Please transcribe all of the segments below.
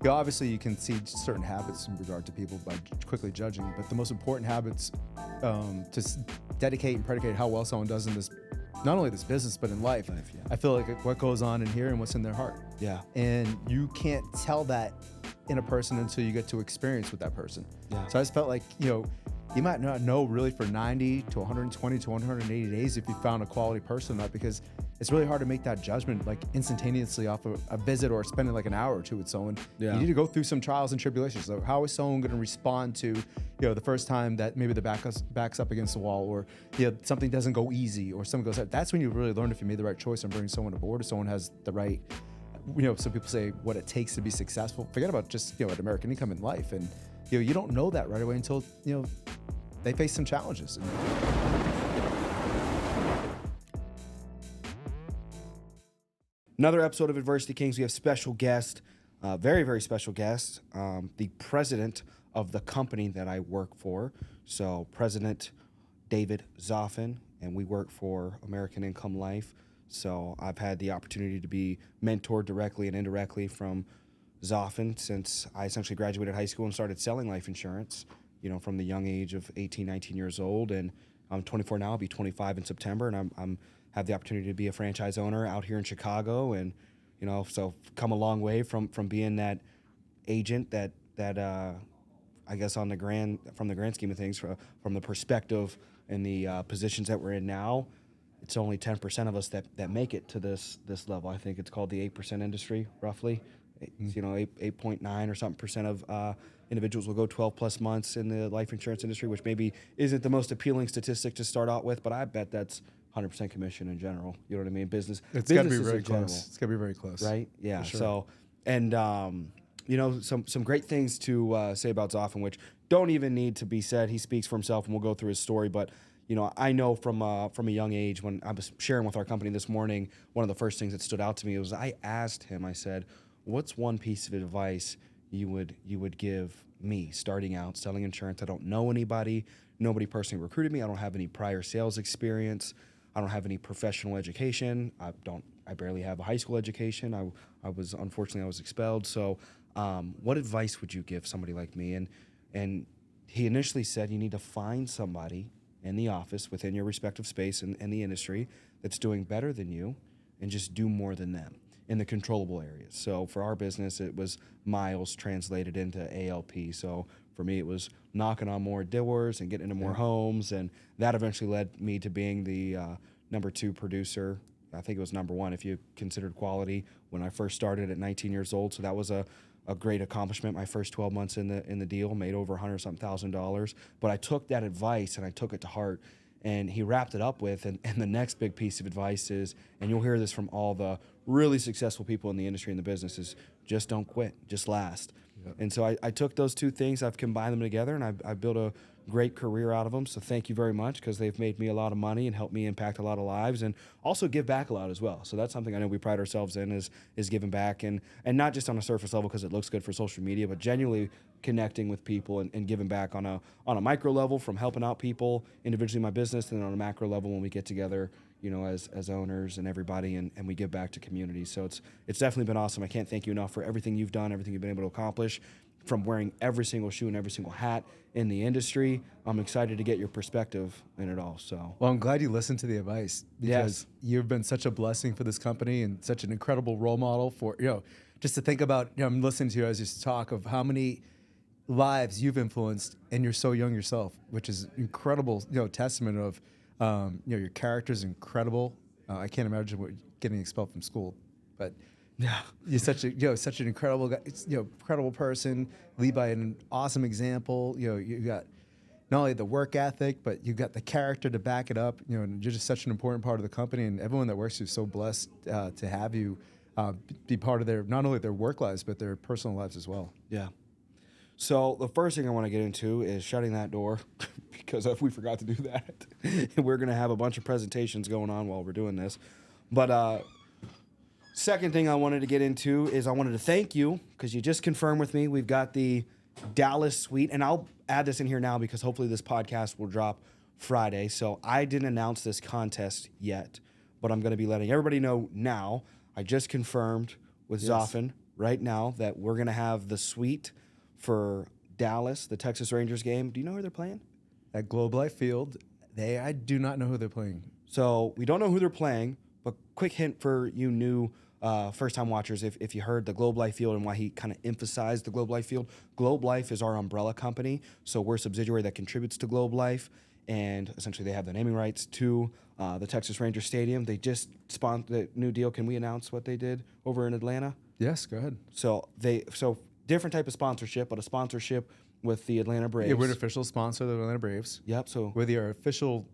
Obviously, you can see certain habits in regard to people by quickly judging, but the most important habits dedicate and predicate how well someone does in this, not only this business, but in life. Yeah. I feel like what goes on in here and what's in their heart. Yeah. And you can't tell that in a person until you get to experience with that person. Yeah. So I just felt like, you might not know really for 90 to 120 to 180 days if you found a quality person or not, because it's really hard to make that judgment like instantaneously off of a visit or spending like an hour or two with someone. Yeah. You need to go through some trials and tribulations. So how is someone going to respond to, the first time that maybe the backs up against the wall, or something doesn't go easy, or something goes out. That's when you really learn if you made the right choice and bringing someone aboard, or someone has the right, some people say what it takes to be successful. Forget about just an American income in life, and you don't know that right away until they face some challenges. Another episode of Adversity Kings. We have special guest, very, very special guest, the president of the company that I work for. So President David Zophin, and we work for American Income Life. So I've had the opportunity to be mentored directly and indirectly from Zophin since I essentially graduated high school and started selling life insurance, from the young age of 18, 19 years old. And I'm 24 now, I'll be 25 in September, and I'm have the opportunity to be a franchise owner out here in Chicago, and so come a long way from being that agent that I guess from the grand scheme of things, from the perspective and the positions that we're in now, it's only 10% of us that make it to this level. I think it's called the 8% industry, roughly. 8.9 or something percent of individuals will go 12 plus months in the life insurance industry, which maybe isn't the most appealing statistic to start out with, but I bet that's 100% commission in general. You know what I mean? It's got to be very close. It's got to be very close. Right? Yeah. Sure. So, and, some great things to say about Zophin, which don't even need to be said. He speaks for himself, and we'll go through his story. But, I know from a young age, when I was sharing with our company this morning, one of the first things that stood out to me was I asked him, I said, what's one piece of advice you would give me starting out selling insurance? I don't know anybody. Nobody personally recruited me. I don't have any prior sales experience. I don't have any professional education. I barely have a high school education. I was expelled. So what advice would you give somebody like me? And he initially said you need to find somebody in the office within your respective space and the industry that's doing better than you, and just do more than them in the controllable areas. So for our business, it was miles translated into ALP. So for me, it was knocking on more doors and getting into more homes, and that eventually led me to being the number 2 producer. I think it was number 1 if you considered quality when I first started at 19 years old. So that was a great accomplishment. My first 12 months in the deal, made over $100,000. But I took that advice and I took it to heart. And he wrapped it up with, and the next big piece of advice is, and you'll hear this from all the really successful people in the industry and the business, is just don't quit, just last. Yep. And so I took those two things, I've combined them together, and I've built a great career out of them. So thank you very much, because they've made me a lot of money and helped me impact a lot of lives, and also give back a lot as well. So that's something I know we pride ourselves in, is giving back, and not just on a surface level because it looks good for social media, but genuinely connecting with people and giving back on a micro level, from helping out people individually in my business, and then on a macro level when we get together, as owners and everybody, and we give back to communities. So it's definitely been awesome. I can't thank you enough for everything you've done, everything you've been able to accomplish, from wearing every single shoe and every single hat in the industry. I'm excited to get your perspective in it all. So, well, I'm glad you listened to the advice, because you've been such a blessing for this company and such an incredible role model for, just to think about, I'm listening to you as you talk of how many lives you've influenced, and you're so young yourself, which is incredible, testament of, your character's incredible. I can't imagine getting expelled from school, but yeah, you're such an incredible guy, incredible person, lead by an awesome example. You got not only the work ethic, but you got the character to back it up. And you're just such an important part of the company, and everyone that works here is so blessed to have you be part of their, not only their work lives, but their personal lives as well. Yeah. So the first thing I want to get into is shutting that door, because if we forgot to do that, we're going to have a bunch of presentations going on while we're doing this. But second thing I wanted to get into is I wanted to thank you, because you just confirmed with me we've got the Dallas suite, and I'll add this in here now because hopefully this podcast will drop Friday. So I didn't announce this contest yet, but I'm going to be letting everybody know now. I just confirmed with Zophin right now that we're going to have the suite for Dallas, the Texas Rangers game. Do you know who they're playing? At Globe Life Field, I do not know who they're playing. So we don't know who they're playing, but quick hint for you new first-time watchers, if you heard the Globe Life Field and why he kind of emphasized the Globe Life Field. Globe Life is our umbrella company, so we're a subsidiary that contributes to Globe Life, and essentially they have the naming rights to the Texas Rangers Stadium. They just sponsored the new deal. Can we announce what they did over in Atlanta? Yes, go ahead. So different type of sponsorship, but a sponsorship with the Atlanta Braves. Yeah, we're an official sponsor of the Atlanta Braves. Yep. So we're the official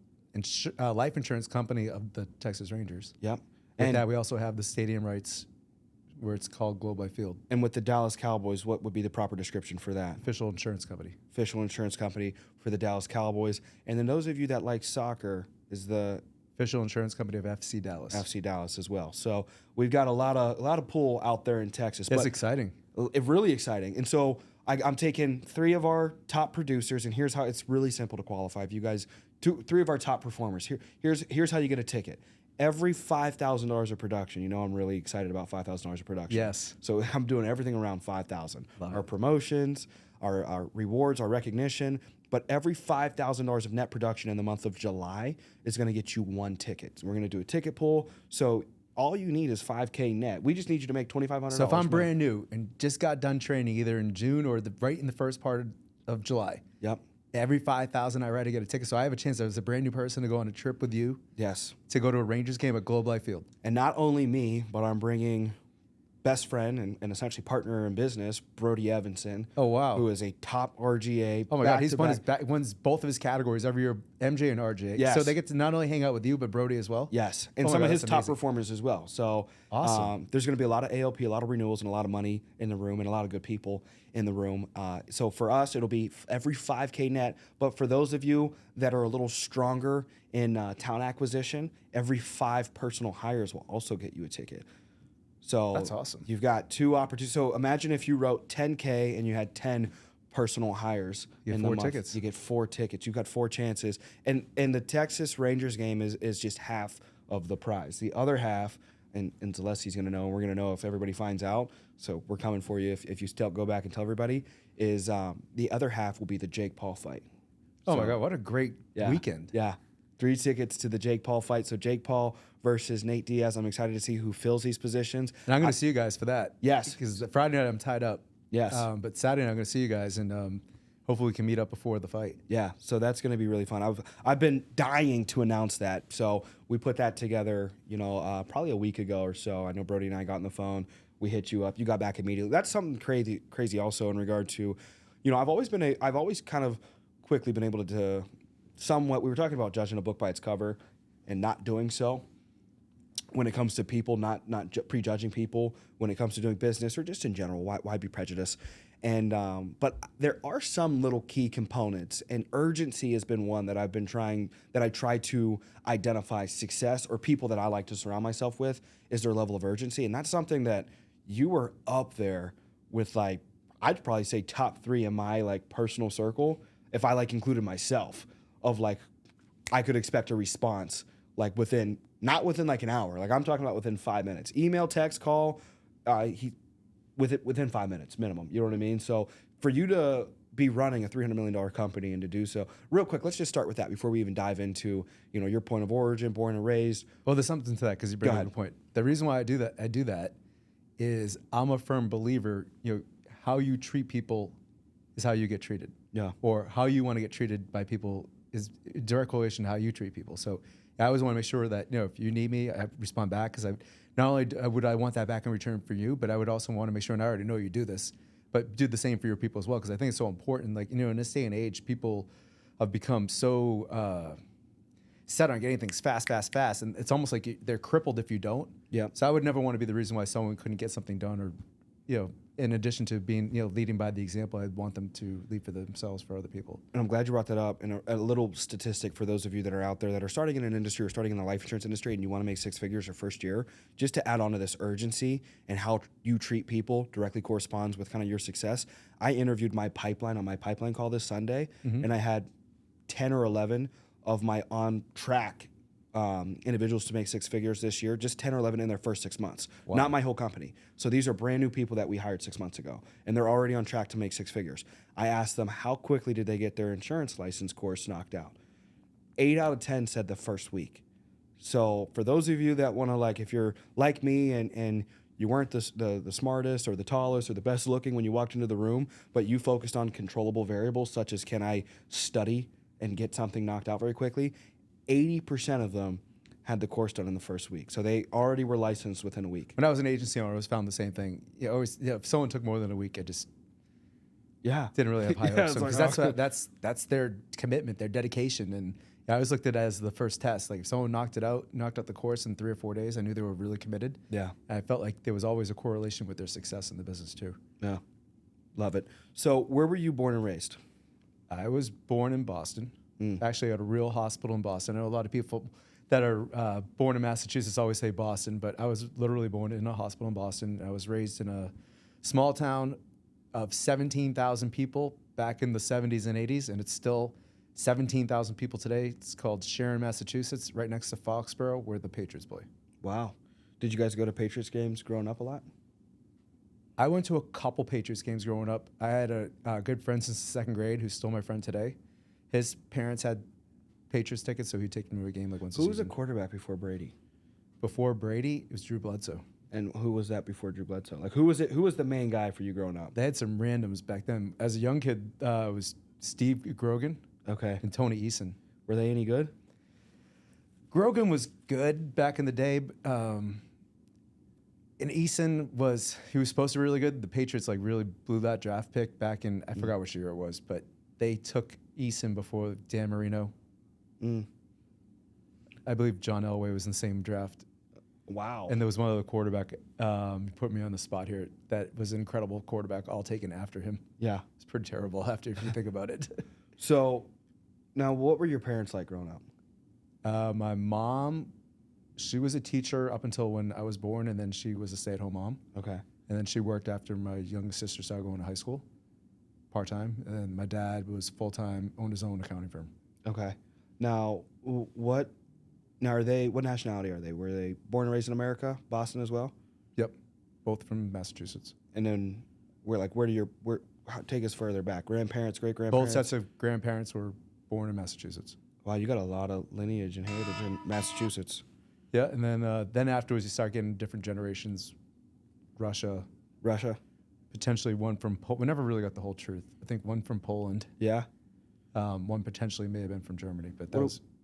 life insurance company of the Texas Rangers. Yep. With that, we also have the stadium rights where it's called Globe Life Field. And with the Dallas Cowboys, what would be the proper description for that? Official insurance company. Official insurance company for the Dallas Cowboys. And then those of you that like soccer is the official insurance company of FC Dallas. FC Dallas as well. So we've got a lot of pull out there in Texas. That's exciting. Really exciting. And so I'm taking 3 of our top producers, and here's how it's really simple to qualify. If you guys, 3 of our top performers, here's how you get a ticket. Every $5,000 of production, I'm really excited about $5,000 of production. Yes. So I'm doing everything around $5,000. Our promotions, our rewards, our recognition, but every $5,000 of net production in the month of July is going to get you 1 ticket. So we're going to do a ticket pool. So all you need is $5K net. We just need you to make $2,500. So if I'm brand new and just got done training either in June or right in the first part of July. Yep. Every $5,000 I write to get a ticket. So I have a chance as a brand new person to go on a trip with you. Yes. To go to a Rangers game at Globe Life Field. And not only me, but I'm bringing best friend and essentially partner in business, Brody Evanson. Oh, wow. Who is a top RGA. Oh, my God. He's wins both of his categories every year, MJ and RJ. Yes. So they get to not only hang out with you, but Brody as well? Yes. And some of his top performers as well. So awesome. There's going to be a lot of ALP, a lot of renewals, and a lot of money in the room, and a lot of good people in the room. So for us, it'll be every $5K net. But for those of you that are a little stronger in talent acquisition, every 5 personal hires will also get you a ticket. So that's awesome. You've got 2 opportunities. So imagine if you wrote 10K and you had 10 personal hires. You get 4 tickets. You get 4 tickets. You've got 4 chances. And the Texas Rangers game is just half of the prize. The other half, and Zaleski's going to know, and we're going to know if everybody finds out. So we're coming for you if you still go back and tell everybody, is the other half will be the Jake Paul fight. Oh, my God. What a great weekend. Yeah. 3 tickets to the Jake Paul fight. So Jake Paul versus Nate Diaz. I'm excited to see who fills these positions. And I'm going to see you guys for that. Yes. Because Friday night I'm tied up. Yes. But Saturday night I'm going to see you guys, and hopefully we can meet up before the fight. Yeah. So that's going to be really fun. I've been dying to announce that. So we put that together, probably a week ago or so. I know Brody and I got on the phone. We hit you up. You got back immediately. That's something crazy also in regard to, I've always kind of quickly been able to somewhat, we were talking about judging a book by its cover and not doing so when it comes to people, not prejudging people when it comes to doing business or just in general. Why be prejudiced? And but there are some little key components, and urgency has been one that I try to identify success or people that I like to surround myself with is their level of urgency. And that's something that you were up there with, like, I'd probably say top 3 in my personal circle if I included myself. Of I could expect a response not within an hour. I'm talking about within 5 minutes. Email, text, call, within 5 minutes minimum. You know what I mean? So for you to be running a $300 million company and to do so, real quick, let's just start with that before we even dive into your point of origin, born and raised. Well, there's something to that because you bring up a point. The reason why I do that is I'm a firm believer. How you treat people is how you get treated. Yeah. Or how you want to get treated by people is direct correlation to how you treat people. So I always want to make sure that, if you need me, I respond back, because not only would I want that back in return for you, but I would also want to make sure, and I already know you do this, but do the same for your people as well, because I think it's so important. In this day and age, people have become so set on getting things fast, and it's almost like they're crippled if you don't. Yeah. So I would never want to be the reason why someone couldn't get something done, or, in addition to being, leading by the example, I'd want them to lead for themselves, for other people. And I'm glad you brought that up. And a little statistic for those of you that are out there that are starting in an industry or starting in the life insurance industry and you want to make 6 figures your first year, just to add on to this urgency and how you treat people directly corresponds with kind of your success. I interviewed my pipeline on my pipeline call this Sunday, and I had 10 or 11 of my on track individuals to make six figures this year, just 10 or 11 in their first 6 months. Wow. Not my whole company. So these are brand new people that we hired 6 months ago, and they're already on track to make six figures. I asked them how quickly did they get their insurance license course knocked out. 8 out of 10 said the first week. So for those of you that want to, like, if you're like me and you weren't the smartest or the tallest or the best looking when you walked into the room, but you focused on controllable variables such as can I study and get something knocked out very quickly, 80% of them had the course done in the first week. So they already were licensed within a week. When I was an agency owner, I always found the same thing. If someone took more than a week, I just didn't really have high hopes. Because that's their commitment, their dedication. And I always looked at it as the first test. Like if someone knocked out the course in 3 or 4 days, I knew they were really committed. Yeah. And I felt like there was always a correlation with their success in the business too. Yeah. Love it. So where were you born and raised? I was born in Boston. Actually at a real hospital in Boston. I know a lot of people that are born in Massachusetts always say Boston, but I was literally born in a hospital in Boston. I was raised in a small town of 17,000 people back in the 70s and 80s, and it's still 17,000 people today. It's called Sharon, Massachusetts, right next to Foxborough, where the Patriots play. Wow. Did you guys go to Patriots games growing up a lot? I went to a couple Patriots games growing up. I had a good friend since the second grade who's still my friend today. His parents had Patriots tickets, so he'd take me to a game like once a season. Who was a quarterback before Brady? Before Brady, it was Drew Bledsoe. And who was that before Drew Bledsoe? Like, who was it? Who was the main guy for you growing up? They had some randoms back then. As a young kid, it was Steve Grogan and Tony Eason. Were they any good? Grogan was good back in the day. And Eason was supposed to be really good. The Patriots really blew that draft pick back in, I forgot which year it was, but they took Eason before Dan Marino. I believe John Elway was in the same draft. Wow. And there was one other quarterback, put me on the spot here, that was an incredible quarterback, all taken after him. Yeah. It's pretty terrible after if you think about it. So now what were your parents like growing up? My mom, she was a teacher up until when I was born, and then she was a stay-at-home mom. Okay. And then she worked after my youngest sister started going to high school, part-time. And then my dad was full-time, owned his own accounting firm. Okay. Now, what nationality are they? Were they born and raised in America, Boston as well? Yep, both from Massachusetts. And then take us further back. Grandparents, great-grandparents? Both sets of grandparents were born in Massachusetts. Wow, you got a lot of lineage and heritage in Massachusetts. Yeah, and then afterwards you start getting different generations. Russia. Potentially one from Poland. We never really got the whole truth. I think one from Poland. Yeah. One potentially may have been from Germany, but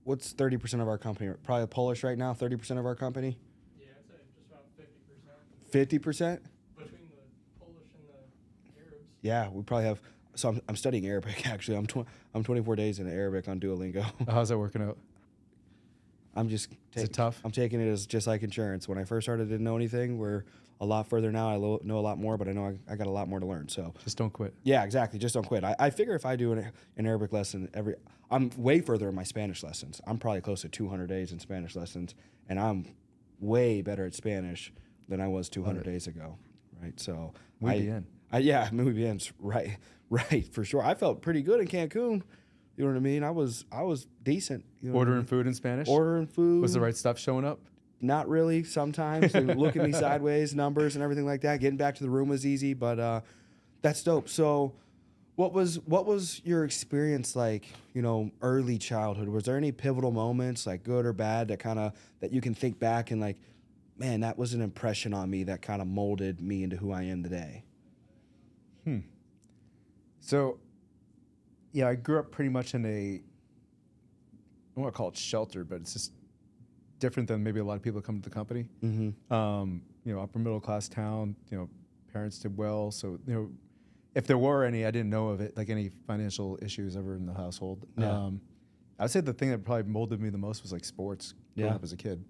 what's 30% of our company? Probably Polish right now. 30% of our company. Yeah, I'd say just about 50%. 50%. Between the Polish and the Arabs. Yeah, we probably have. So I'm studying Arabic actually. I'm 24 days in Arabic on Duolingo. How's that working out? Is it tough? I'm taking it as just like insurance. When I first started, I didn't know anything. We're a lot further now. I know a lot more, but I know I got a lot more to learn. So just don't quit. Yeah, exactly. Just don't quit. I figure if I do an Arabic lesson I'm way further in my Spanish lessons. I'm probably close to 200 days in Spanish lessons, and I'm way better at Spanish than I was 200 days ago. Right. So muy bien. Muy bien. Right, for sure. I felt pretty good in Cancun. You know what I mean? I was decent. You know Ordering food in Spanish? Ordering food. Was the right stuff showing up? Not really. Sometimes they would look at me sideways, numbers and everything like that. Getting back to the room was easy, but that's dope. So, what was your experience like? Early childhood. Was there any pivotal moments, like good or bad, that you can think back and like, man, that was an impression on me that kind of molded me into who I am today? So, yeah, I grew up pretty much in I don't want to call it shelter, but it's just different than maybe a lot of people that come to the company. Mm-hmm. Upper middle class town. Parents did well, so if there were any, I didn't know of it, like any financial issues ever in the household. Yeah. I would say the thing that probably molded me the most was like sports. Growing up as a kid,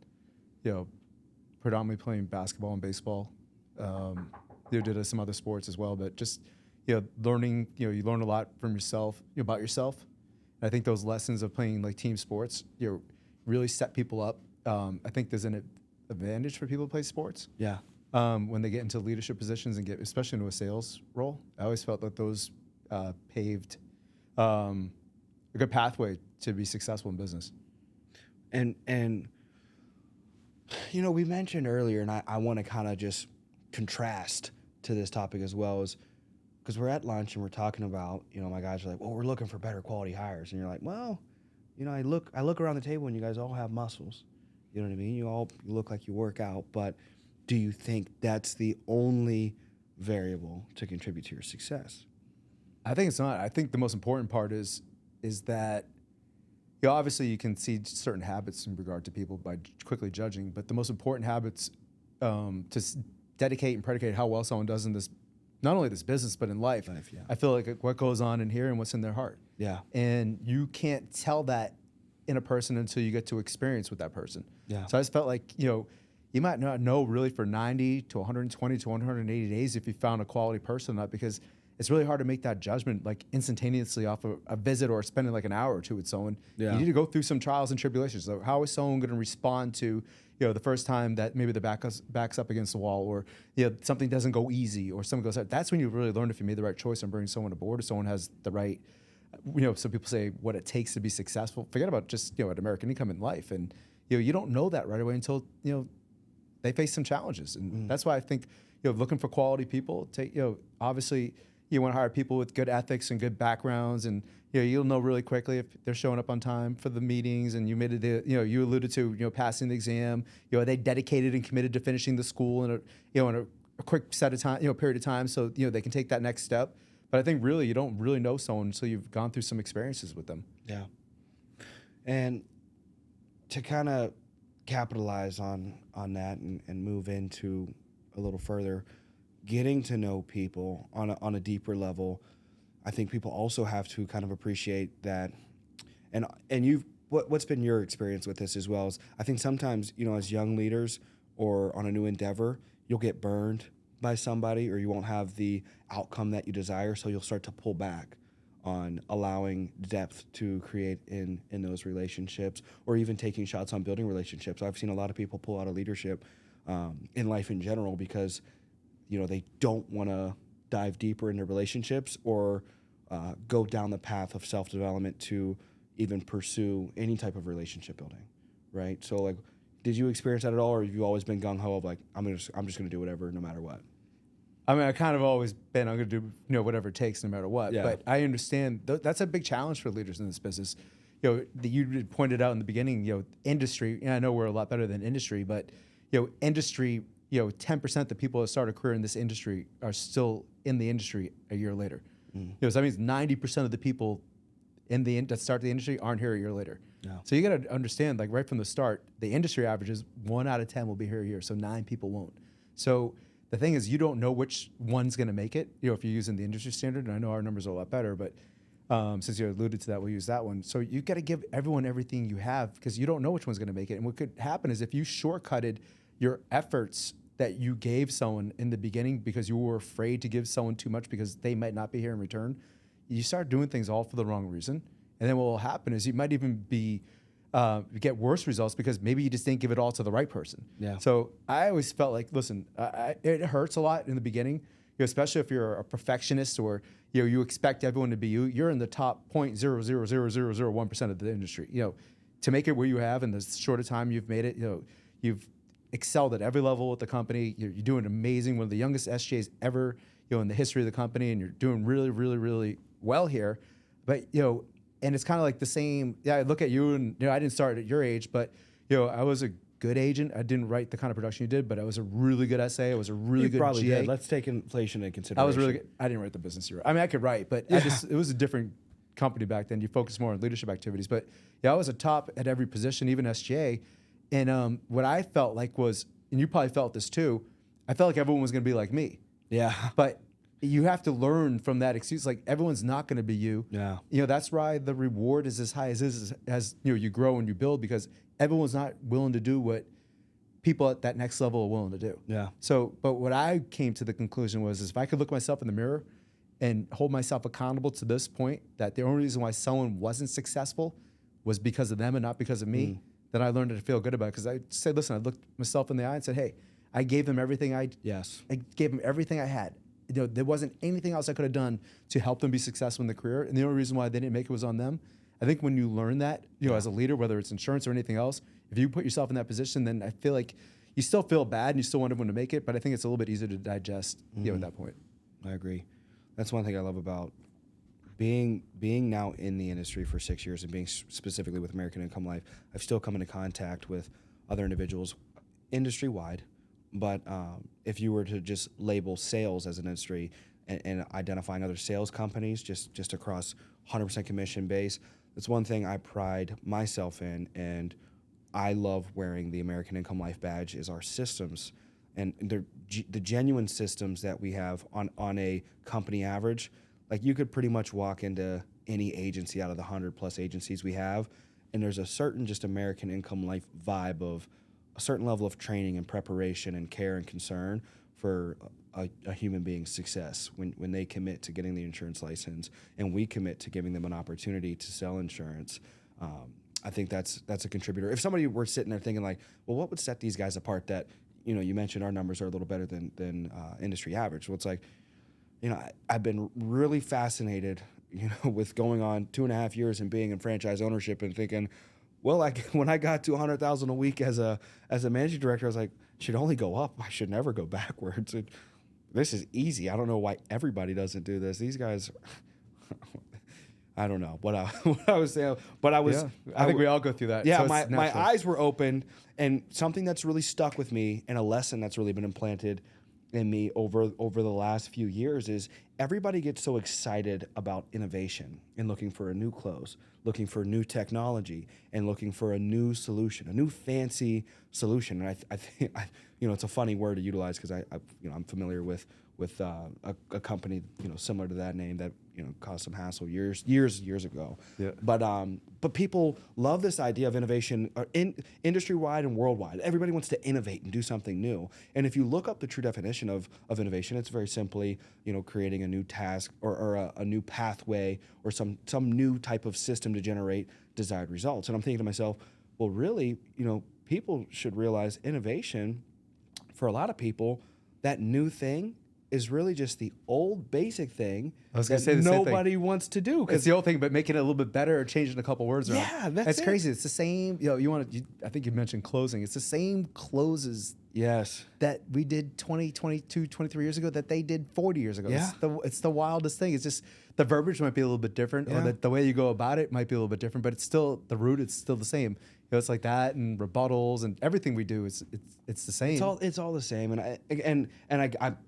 predominantly playing basketball and baseball. Did some other sports as well, but just learning. You learn a lot from yourself, about yourself. And I think those lessons of playing like team sports, really set people up. I think there's an advantage for people to play sports. Yeah. When they get into leadership positions and especially into a sales role, I always felt that those paved a good pathway to be successful in business. And you know, we mentioned earlier, and I want to kind of just contrast to this topic as well, is because we're at lunch and we're talking about, you know, my guys are like, well, we're looking for better quality hires. And you're like, well, you know, I look around the table and you guys all have muscles. You know what I mean? You look like you work out, but do you think that's the only variable to contribute to your success? I think it's not. I think the most important part is that, you know, obviously you can see certain habits in regard to people by quickly judging, but the most important habits dedicate and predicate how well someone does in this, not only this business, but in life. Yeah. I feel like what goes on in here and what's in their heart. Yeah. And you can't tell that in a person until you get to experience with that person. Yeah. So I just felt like, you know, you might not know really for 90 to 120 to 180 days if you found a quality person or not, because it's really hard to make that judgment like instantaneously off of a visit or spending like an hour or two with someone. Yeah. You need to go through some trials and tribulations. So how is someone going to respond to, you know, the first time that maybe the backs up against the wall, or, you know, something doesn't go easy, or something goes out. That's when you really learn if you made the right choice and bringing someone aboard, or someone has the right, you know, some people say what it takes to be successful. Forget about just, you know, an American income in life. And, you know, you don't know that right away until, you know, they face some challenges. And that's why I think, you know, looking for quality people, you know, obviously you want to hire people with good ethics and good backgrounds, and, you know, you'll know really quickly if they're showing up on time for the meetings, and you alluded to, you know, passing the exam, you know, are they dedicated and committed to finishing the school in a quick set of time, you know, period of time, so, you know, they can take that next step. But I think really you don't really know someone until you've gone through some experiences with them. Yeah. And to kind of capitalize on that and move into a little further, getting to know people on a deeper level, I think people also have to kind of appreciate that. And what's been your experience with this as well? Is I think sometimes, you know, as young leaders or on a new endeavor, you'll get burned by somebody, or you won't have the outcome that you desire, so you'll start to pull back on allowing depth to create in those relationships, or even taking shots on building relationships. I've seen a lot of people pull out of leadership in life in general because, you know, they don't want to dive deeper into relationships or go down the path of self-development to even pursue any type of relationship building, right? So, like, did you experience that at all, or have you always been gung-ho of like, I'm just going to do whatever no matter what? I mean, I kind of always been, I'm going to do, you know, whatever it takes, no matter what. Yeah. But I understand that's a big challenge for leaders in this business. You know, you pointed out in the beginning, you know, industry, and I know we're a lot better than industry, but, you know, industry, you know, 10% of the people that start a career in this industry are still in the industry a year later. You know, so that means 90% of the people that start the industry aren't here a year later. Yeah. So you got to understand, like right from the start, the industry averages 1 out of 10 will be here a year, so 9 people won't. So the thing is, you don't know which one's going to make it. You know, if you're using the industry standard, and I know our numbers are a lot better, but since you alluded to that, we'll use that one. So you got to give everyone everything you have, because you don't know which one's going to make it. And what could happen is if you shortcutted your efforts that you gave someone in the beginning because you were afraid to give someone too much because they might not be here in return, you start doing things all for the wrong reason. And then what will happen is you might even get worse results because maybe you just didn't give it all to the right person. Yeah. So I always felt like, listen, it hurts a lot in the beginning, you know, especially if you're a perfectionist, or, you know, you expect everyone to be you. You're in the top 0.00001% of the industry. You know, to make it where you have in the shorter time you've made it, you know, you've excelled at every level with the company. You're doing amazing, one of the youngest SJs ever, you know, in the history of the company, and you're doing really, really, really well here. But, you know, and it's kind of like the same. Yeah, I look at you, and, you know, I didn't start at your age, but, you know, I was a good agent. I didn't write the kind of production you did, but I was a really good essay. I was a really good probably GA. did. Let's take inflation into consideration. I was really good. I didn't write the business you wrote. I mean, I could write, but it was a different company back then. You focus more on leadership activities. But yeah, I was a top at every position, even SGA. And what I felt like was, and you probably felt this too, I felt like everyone was going to be like me. Yeah. But you have to learn from that excuse. Like, everyone's not going to be you. Yeah. You know, that's why the reward is as high as is as you know, you grow and you build, because everyone's not willing to do what people at that next level are willing to do. Yeah. So, but what I came to the conclusion was, is if I could look myself in the mirror and hold myself accountable to this point, that the only reason why someone wasn't successful was because of them and not because of me, then I learned to feel good about it. Because I said, listen, I looked myself in the eye and said, hey, I gave them everything I gave them everything I had. You know, there wasn't anything else I could have done to help them be successful in their career. And the only reason why they didn't make it was on them. I think when you learn that, as a leader, whether it's insurance or anything else, if you put yourself in that position, then I feel like you still feel bad and you still want everyone to make it, but I think it's a little bit easier to digest, at that point. I agree. That's one thing I love about being now in the industry for 6 years and being specifically with American Income Life. I've still come into contact with other individuals industry-wide, but if you were to just label sales as an industry and identifying other sales companies just across 100% commission base, that's one thing I pride myself in, and I love wearing the American Income Life badge is our systems and the genuine systems that we have on a company average. Like, you could pretty much walk into any agency out of the 100+ agencies we have, and there's a certain just American Income Life vibe of a certain level of training and preparation and care and concern for a human being's success when they commit to getting the insurance license and we commit to giving them an opportunity to sell insurance. I think that's a contributor. If somebody were sitting there thinking like, well, what would set these guys apart that, you mentioned our numbers are a little better than industry average. Well, it's like, I've been really fascinated, with going on 2.5 years and being in franchise ownership and thinking, well, like when I got to $100,000 a week as a managing director, I was like, it should only go up. I should never go backwards. This is easy. I don't know why everybody doesn't do this. These guys, I don't know what I was saying, but I was. Yeah, I think we all go through that. Yeah, so my eyes were opened, and something that's really stuck with me, and a lesson that's really been implanted in me over the last few years is everybody gets so excited about innovation and looking for a new close, looking for new technology, and looking for a new solution, a new fancy solution. And I think it's a funny word to utilize because I'm familiar with a company similar to that name that caused some hassle years ago. Yeah. But people love this idea of innovation industry wide and worldwide. Everybody wants to innovate and do something new. And if you look up the true definition of innovation, it's very simply creating a new task or a new pathway or some new type of system to generate desired results. And I'm thinking to myself, well, really, people should realize innovation for a lot of people, that new thing is really just the old basic thing that nobody wants to do. It's the old thing, but making it a little bit better or changing a couple words around. Yeah, that's it. Crazy. It's the same. I think you mentioned closing. It's the same closes. Yes. That we did 20, 22, 23 years ago that they did 40 years ago. Yeah. It's the wildest thing. It's just the verbiage might be a little bit different, or the way you go about it might be a little bit different, but it's still the root. It's still the same. It's like that, and rebuttals and everything we do. It's the same. It's all the same, and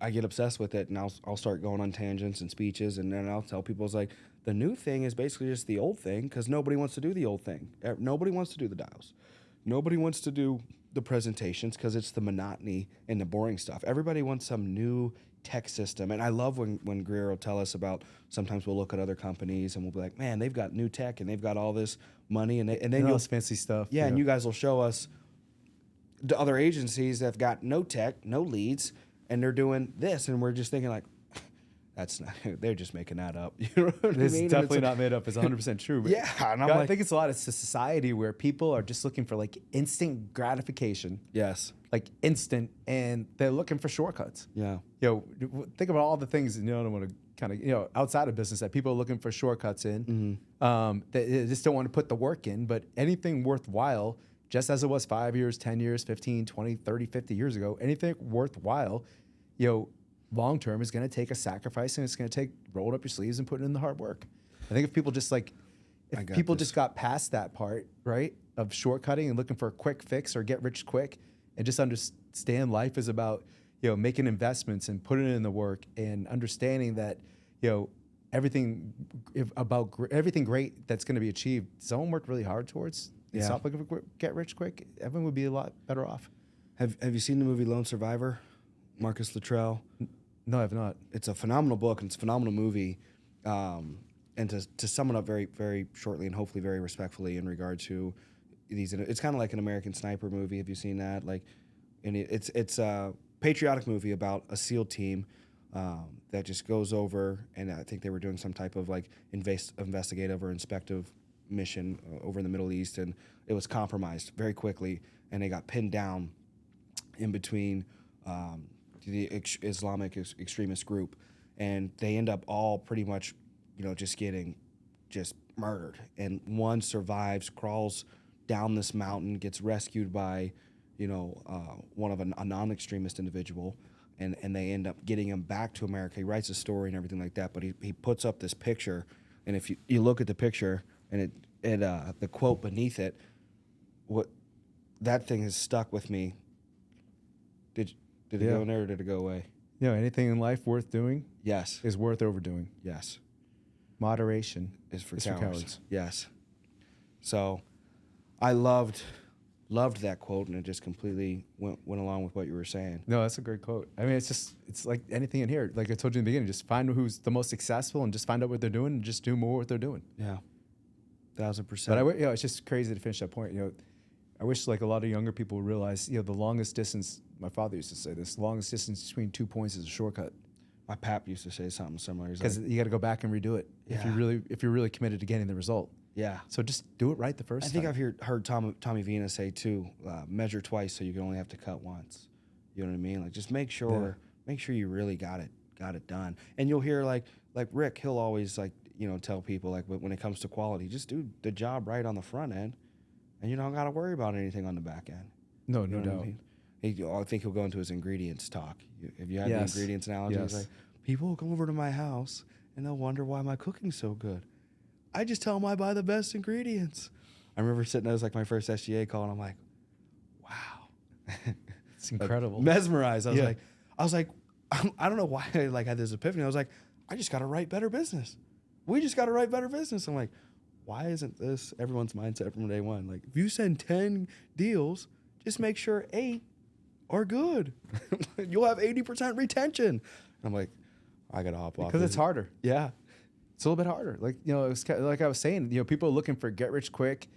I get obsessed with it, and I'll start going on tangents and speeches, and then I'll tell people it's like the new thing is basically just the old thing because nobody wants to do the old thing. Nobody wants to do the dials. Nobody wants to do the presentations because it's the monotony and the boring stuff. Everybody wants some new tech system, and I love when Greer will tell us about. Sometimes we'll look at other companies and we'll be like, man, they've got new tech and they've got all this money and then all this fancy stuff. Yeah, and you guys will show us the other agencies that have got no tech, no leads, and they're doing this, and we're just thinking like, that's not. They're just making that up. You know what I mean? It's definitely not made up. It's 100% true. But yeah, and I think it's a lot. It's a society where people are just looking for like instant gratification. Yes. Like instant, and they're looking for shortcuts. Yeah. Think about all the things, I don't want to kind of, outside of business that people are looking for shortcuts in. Mm-hmm. They just don't want to put the work in, but anything worthwhile, just as it was 5 years, 10 years, 15, 20, 30, 50 years ago, anything worthwhile, long term is going to take a sacrifice, and it's going to take rolled up your sleeves and putting in the hard work. I think if people just just got past that part, right, of shortcutting and looking for a quick fix or get rich quick, and just understand life is about making investments and putting in the work and understanding that everything great that's going to be achieved, someone worked really hard towards. Yeah. Stop looking for get rich quick. Everyone would be a lot better off. Have you seen the movie Lone Survivor? Marcus Luttrell. No, I have not. It's a phenomenal book and it's a phenomenal movie. And to sum it up very, very shortly and hopefully very respectfully in regard to these, it's kind of like an American Sniper movie. Have you seen that? It's a patriotic movie about a SEAL team that just goes over, and I think they were doing some type of investigative or inspective mission over in the Middle East, and it was compromised very quickly, and they got pinned down in between the Islamic extremist group, and they end up all pretty much, just getting murdered, and one survives, crawls down this mountain, gets rescued by, one of a non-extremist individual, and they end up getting him back to America. He writes a story and everything like that, but he puts up this picture, and if you look at the picture and the quote beneath it, what that thing has stuck with me. Did it go in there or did it go away? Anything in life worth doing Yes. is worth overdoing. Yes. Moderation Is for is for cowards. cowards. Yes. So I loved that quote, and it just completely went along with what you were saying. No, that's a great quote. I mean, it's like anything in here. Like I told you in the beginning, just find who's the most successful and just find out what they're doing and just do more what they're doing. Yeah. 1000%. But it's just crazy to finish that point. I wish like a lot of younger people would realize, the longest distance, my father used to say this, the longest distance between 2 points is a shortcut. My pap used to say something similar. Because you got to go back and redo it if you're really committed to getting the result. Yeah. So just do it right the first time. I think I've heard Tommy Vina say too, measure twice so you can only have to cut once. You know what I mean? Like just make sure you really got it done. And you'll hear like Rick, he'll always tell people like when it comes to quality, just do the job right on the front end, and you don't got to worry about anything on the back end. No You know doubt. what I mean? I think he'll go into his ingredients talk. If you had the Yes. ingredients analogy, Yes. he's like, people will come over to my house and they'll wonder why my cooking's so good. I just tell them I buy the best ingredients. I remember sitting there, it was like my first SGA call, and I'm like, wow. It's incredible. Mesmerized. I was like, I don't know why I had this epiphany. I was like, I just got to write better business. We just got to write better business. I'm like, why isn't this everyone's mindset from day one? Like, if you send 10 deals, just make sure 8 are good. You'll have 80% retention. I'm like, I got to hop off. Because it's harder. Yeah. It's a little bit harder. Like, it's like I was saying, people are looking for get rich quick,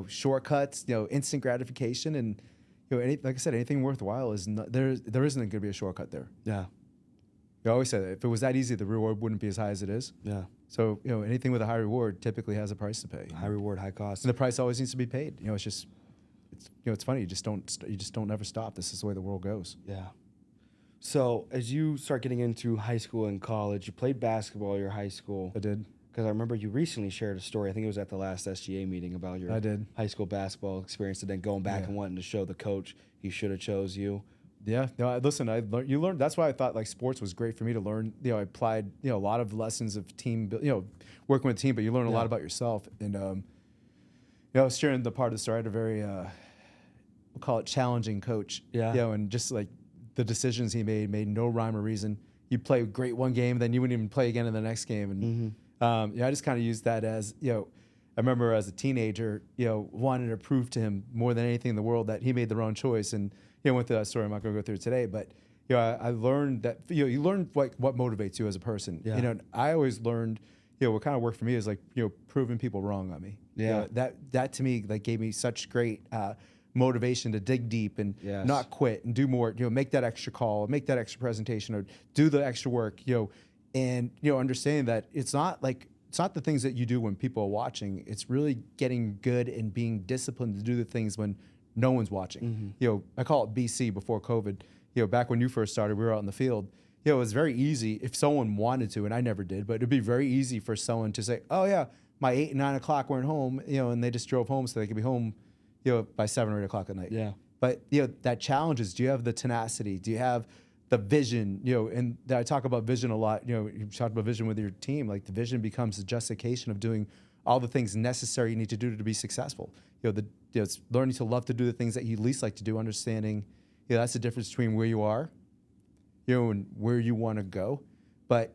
shortcuts, instant gratification. And, like I said, anything worthwhile is not, there isn't going to be a shortcut there. Yeah. You always say that if it was that easy, the reward wouldn't be as high as it is. Yeah. So, anything with a high reward typically has a price to pay. High reward, high cost. And the price always needs to be paid. It's just, it's funny. You just don't ever stop. This is the way the world goes. Yeah. So as you start getting into high school and college, you played basketball your high school. I did. Because I remember you recently shared a story. I think it was at the last SGA meeting about your high school basketball experience, and then going back and wanting to show the coach he should have chose you. Yeah. No. Listen. You learned. That's why I thought like sports was great for me to learn. I applied a lot of lessons of team. Working with a team, but you learn a lot about yourself. And I was sharing the part of the story. I had a very we'll call it challenging coach. Yeah. And just like the decisions he made no rhyme or reason. You play great one game, then you wouldn't even play again in the next game. And I just kind of used that as I remember as a teenager, wanting to prove to him more than anything in the world that he made the wrong choice. And went through that story. I'm not going to go through it today, but I learned that you learn what motivates you as a person. Yeah. I always learned what kind of worked for me is like proving people wrong on me. Yeah. That to me like gave me such great motivation to dig deep and not quit and do more. Make that extra call, make that extra presentation, or do the extra work. And understanding that it's not the things that you do when people are watching. It's really getting good and being disciplined to do the things when no one's watching. I call it BC, before COVID. Back when you first started, we were out in the field. It was very easy if someone wanted to, and I never did, but it'd be very easy for someone to say, "Oh yeah, my 8 and 9 o'clock weren't home," and they just drove home so they could be home, by 7 or 8 o'clock at night. Yeah. But that challenge is: do you have the tenacity? Do you have the vision? And I talk about vision a lot. You talk about vision with your team. Like the vision becomes the justification of doing all the things necessary you need to do to be successful. It's learning to love to do the things that you least like to do. Understanding, that's the difference between where you are, and where you want to go. But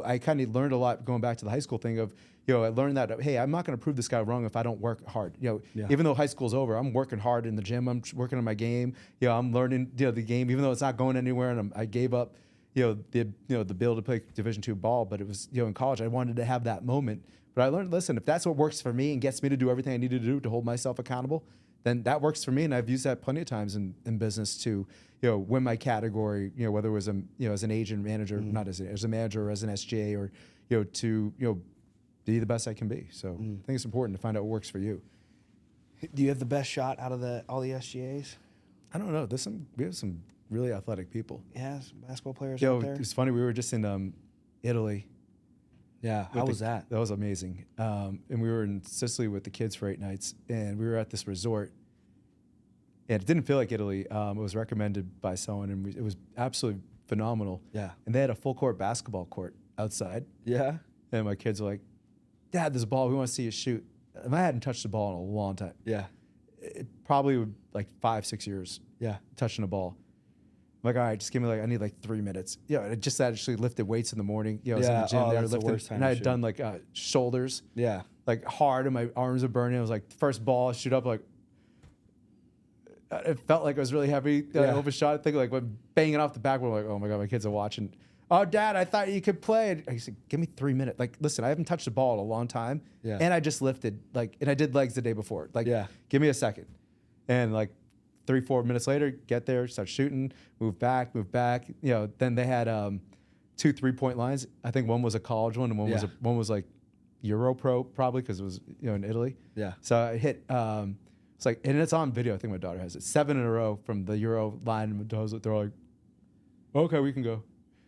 I kind of learned a lot going back to the high school thing of, I learned that, hey, I'm not going to prove this guy wrong if I don't work hard. Even though high school's over, I'm working hard in the gym. I'm working on my game. I'm learning the game, even though it's not going anywhere. And I gave up, the bill to play Division II ball. But it was, in college, I wanted to have that moment. But I learned, listen, if that's what works for me and gets me to do everything I need to do to hold myself accountable, then that works for me. And I've used that plenty of times in business to, win my category, whether it was as an agent, manager, not as a manager or as an SGA, or, to, be the best I can be. So I think it's important to find out what works for you. Do you have the best shot out of all the SGAs? I don't know. We have some really athletic people. Yeah, some basketball players out there. It's funny. We were just in Italy Yeah. How was that? That was amazing. And we were in Sicily with the kids for 8 nights, and we were at this resort. And it didn't feel like Italy. It was recommended by someone, and it was absolutely phenomenal. Yeah. And they had a full court basketball court outside. Yeah. And my kids were like, Dad, there's a ball. We want to see you shoot. And I hadn't touched the ball in a long time. Yeah. It probably would like 5-6 years Yeah. touching a ball. I'm like, all right, just give me I need 3 minutes. Yeah, I just actually lifted weights in the morning. I was in the gym there that's the lifting, worst time and to I had shoot. done shoulders, Yeah. hard, and my arms were burning. I was like, first ball, I shoot up it felt like I was really heavy. I overshot it, thinking went banging off the backboard. I'm like, oh my God, my kids are watching. Oh, Dad, I thought you could play. And I said, give me 3 minutes. Listen, I haven't touched the ball in a long time. Yeah. And I just lifted, and I did legs the day before. Yeah. Give me a second. And 3-4 minutes later, get there, start shooting, move back. Then they had 2 3-point lines. I think one was a college one, and one was Euro Pro probably because it was in Italy. Yeah. So I hit. It's and it's on video. I think my daughter has it. 7 in a row from the Euro line. And they're like, okay, we can go.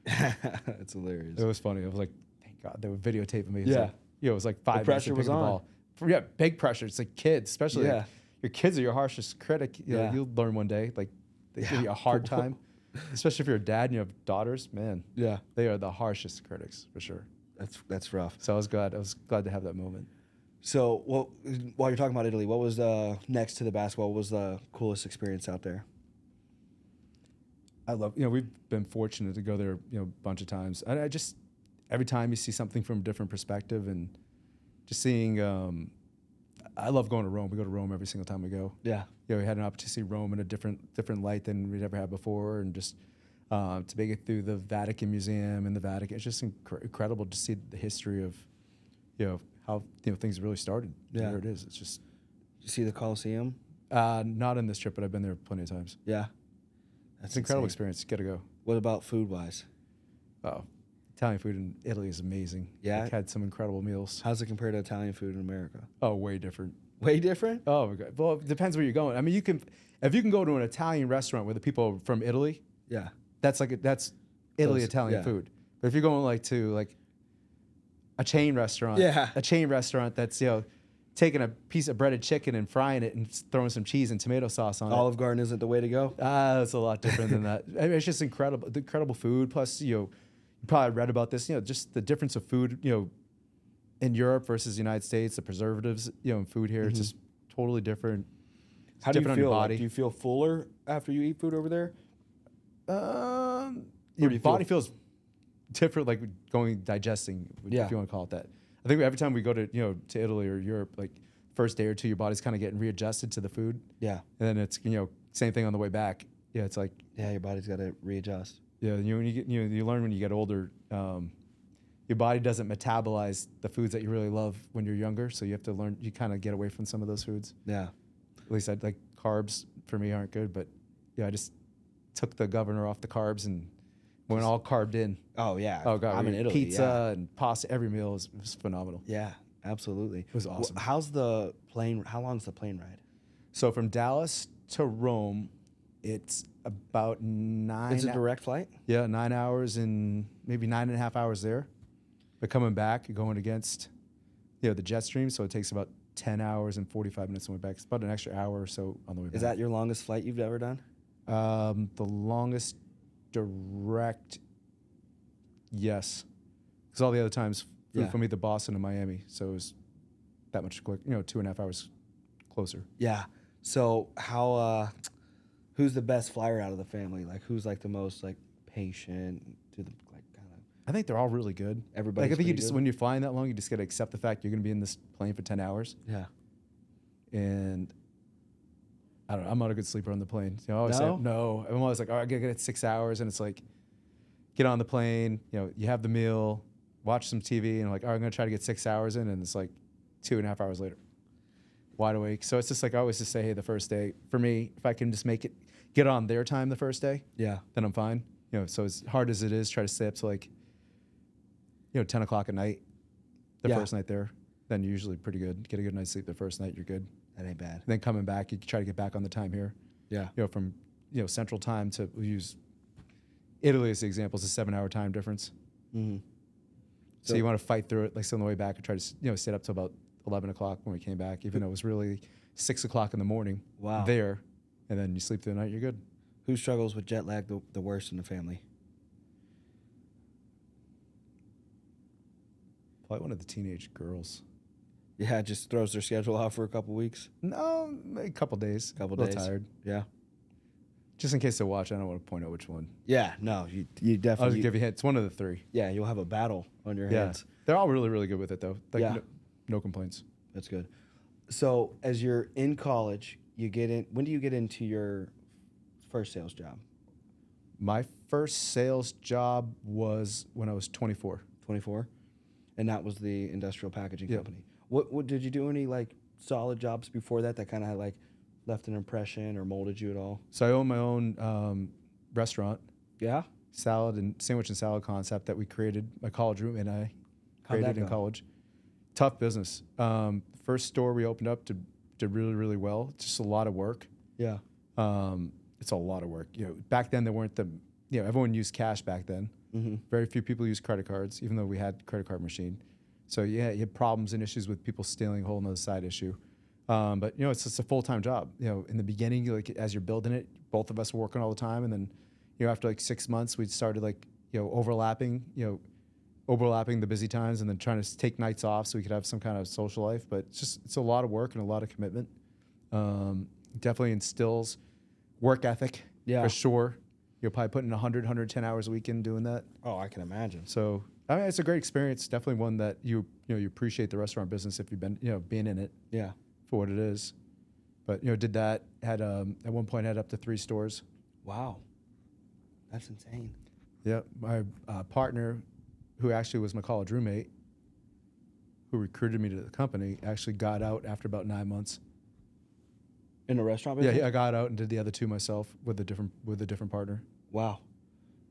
That's hilarious. It was funny. I was like, thank God they were videotaping me. Yeah. It was 5 minutes. pressure to was pick the on. ball. Yeah, big pressure. It's kids, especially. Yeah. Your kids are your harshest critic. Yeah. You'll learn one day. They give you a hard time, especially if you're a dad and you have daughters. Man, Yeah. they are the harshest critics for sure. That's rough. So I was glad to have that moment. So, while you're talking about Italy, what was next to the basketball? What was the coolest experience out there? I love, we've been fortunate to go there, a bunch of times. I just, every time you see something from a different perspective and just seeing, I love going to Rome. We go to Rome every single time we go. Yeah. We had an opportunity to see Rome in a different light than we'd ever had before. And just to make it through the Vatican Museum and the Vatican, it's just incredible to see the history of, how, things really started. Yeah. There it is. It's just. Did you see the Colosseum? Not in this trip, but I've been there plenty of times. Yeah. It's an incredible experience. You got to go. What about food-wise? Oh, Italian food in Italy is amazing. Yeah? I've had some incredible meals. How's it compared to Italian food in America? Oh, way different. Way different? Oh my God. Well, it depends where you're going. I mean, if you can go to an Italian restaurant where the people are from Italy, Yeah. that's Italy Italian yeah. food. But if you're going to a chain restaurant, Yeah. a chain restaurant that's taking a piece of breaded chicken and frying it and throwing some cheese and tomato sauce on it. Olive Garden isn't the way to go? It's a lot different than that. I mean, it's just incredible. The incredible food. Plus, you probably read about this. Just the difference of food. In Europe versus the United States, the preservatives. In food here, it's just totally different. It's How do you different on feel? your body. Do you feel fuller after you eat food over there? Your do you body feels different, digesting. Yeah. If you want to call it that. I think every time we go to to Italy or Europe, first day or two, your body's kind of getting readjusted to the food. Yeah. And then it's same thing on the way back. Yeah, it's Yeah, your body's got to readjust. Yeah, when you get you learn when you get older, your body doesn't metabolize the foods that you really love when you're younger. So you have to learn. You kind of get away from some of those foods. Yeah. At least carbs for me aren't good, but I just took the governor off the carbs and went all carved in. Oh, yeah. Oh God, I'm in Italy. pizza and pasta. Every meal was phenomenal. Yeah, absolutely. It was awesome. How long's the plane ride? So from Dallas to Rome, it's about 9. It's a direct flight? Yeah, 9 hours and maybe 9.5 hours there. But coming back, you're going against, the jet stream, so it takes about 10 hours and 45 minutes on the way back. It's about an extra hour or so on the way back. Is that your longest flight you've ever done? The longest direct, yes. Because all the other times flew from either Boston to Miami, so it was that much quick, 2.5 hours closer. Yeah. So who's the best flyer out of the family? Who's the most patient to the I think they're all really good. Everybody's I think you pretty just good? when you're flying that long, you just got to accept the fact you're going to be in this plane for 10 hours. Yeah. And I don't know. I'm not a good sleeper on the plane. I always say No? no. I'm always I gotta get it 6 hours, and it's get on the plane. You have the meal, watch some TV, and I'm gonna try to get 6 hours in, and it's 2.5 hours later, wide awake. So it's just I always just say, hey, the first day for me, if I can just get on their time the first day, Yeah. then I'm fine. So as hard as it is, try to stay up to 10 o'clock at night, the Yeah. first night there. Then you're usually pretty good. Get a good night's sleep the first night, you're good. That ain't bad. And then coming back, you try to get back on the time here. Yeah. From Central Time to we use Italy as the example. It's a 7-hour time difference. Mm-hmm. So you want to fight through it. Like, so on the way back, I tried to stay up till about 11 o'clock when we came back, even though it was really 6 o'clock in the morning. Wow. There, and then you sleep through the night, you're good. Who struggles with jet lag the worst in the family? Probably one of the teenage girls. Yeah, it just throws their schedule off for a couple weeks. No, a couple days. Couple a little days. tired. Yeah. Just in case they watch, I don't want to point out which one. Yeah, no, you I'll definitely. just give you a hint. It's one of the three. Yeah, you'll have a battle on your hands. They're all really, really good with it, though. Like, Yeah. no complaints. That's good. So as you're in college, you get in. When do you get into your first sales job? My first sales job was when I was 24. 24, and that was the industrial packaging Yep. company. What did you do any like solid jobs before that kind of had like left an impression or molded you at all? So I own my own restaurant, Yeah. sandwich and salad concept that we created. My college roommate and I How'd that created in go? college. Tough business. First store we opened up did really, really well. Just a lot of work. Yeah. It's a lot of work. Back then there weren't everyone used cash back then. Mm-hmm. Very few people used credit cards, even though we had a credit card machine. So yeah, you had problems and issues with people stealing, a whole nother side issue. But it's just a full-time job. In the beginning, like as you're building it, both of us were working all the time, and then after like 6 months, we started overlapping the busy times, and then trying to take nights off so we could have some kind of social life. But it's a lot of work and a lot of commitment. Definitely instills work ethic, Yeah. for sure. You're probably putting 100, 110 hours a week in doing that. Oh, I can imagine. So I mean, it's a great experience. Definitely one that you appreciate the restaurant business if you've been being in it Yeah. for what it is. But did that, had at one point had up to 3 stores. Wow. That's insane. Yeah, my partner, who actually was my college roommate, who recruited me to the company, actually got out after about 9 months. In a restaurant business? Yeah, I got out and did the other 2 myself with a different partner. Wow.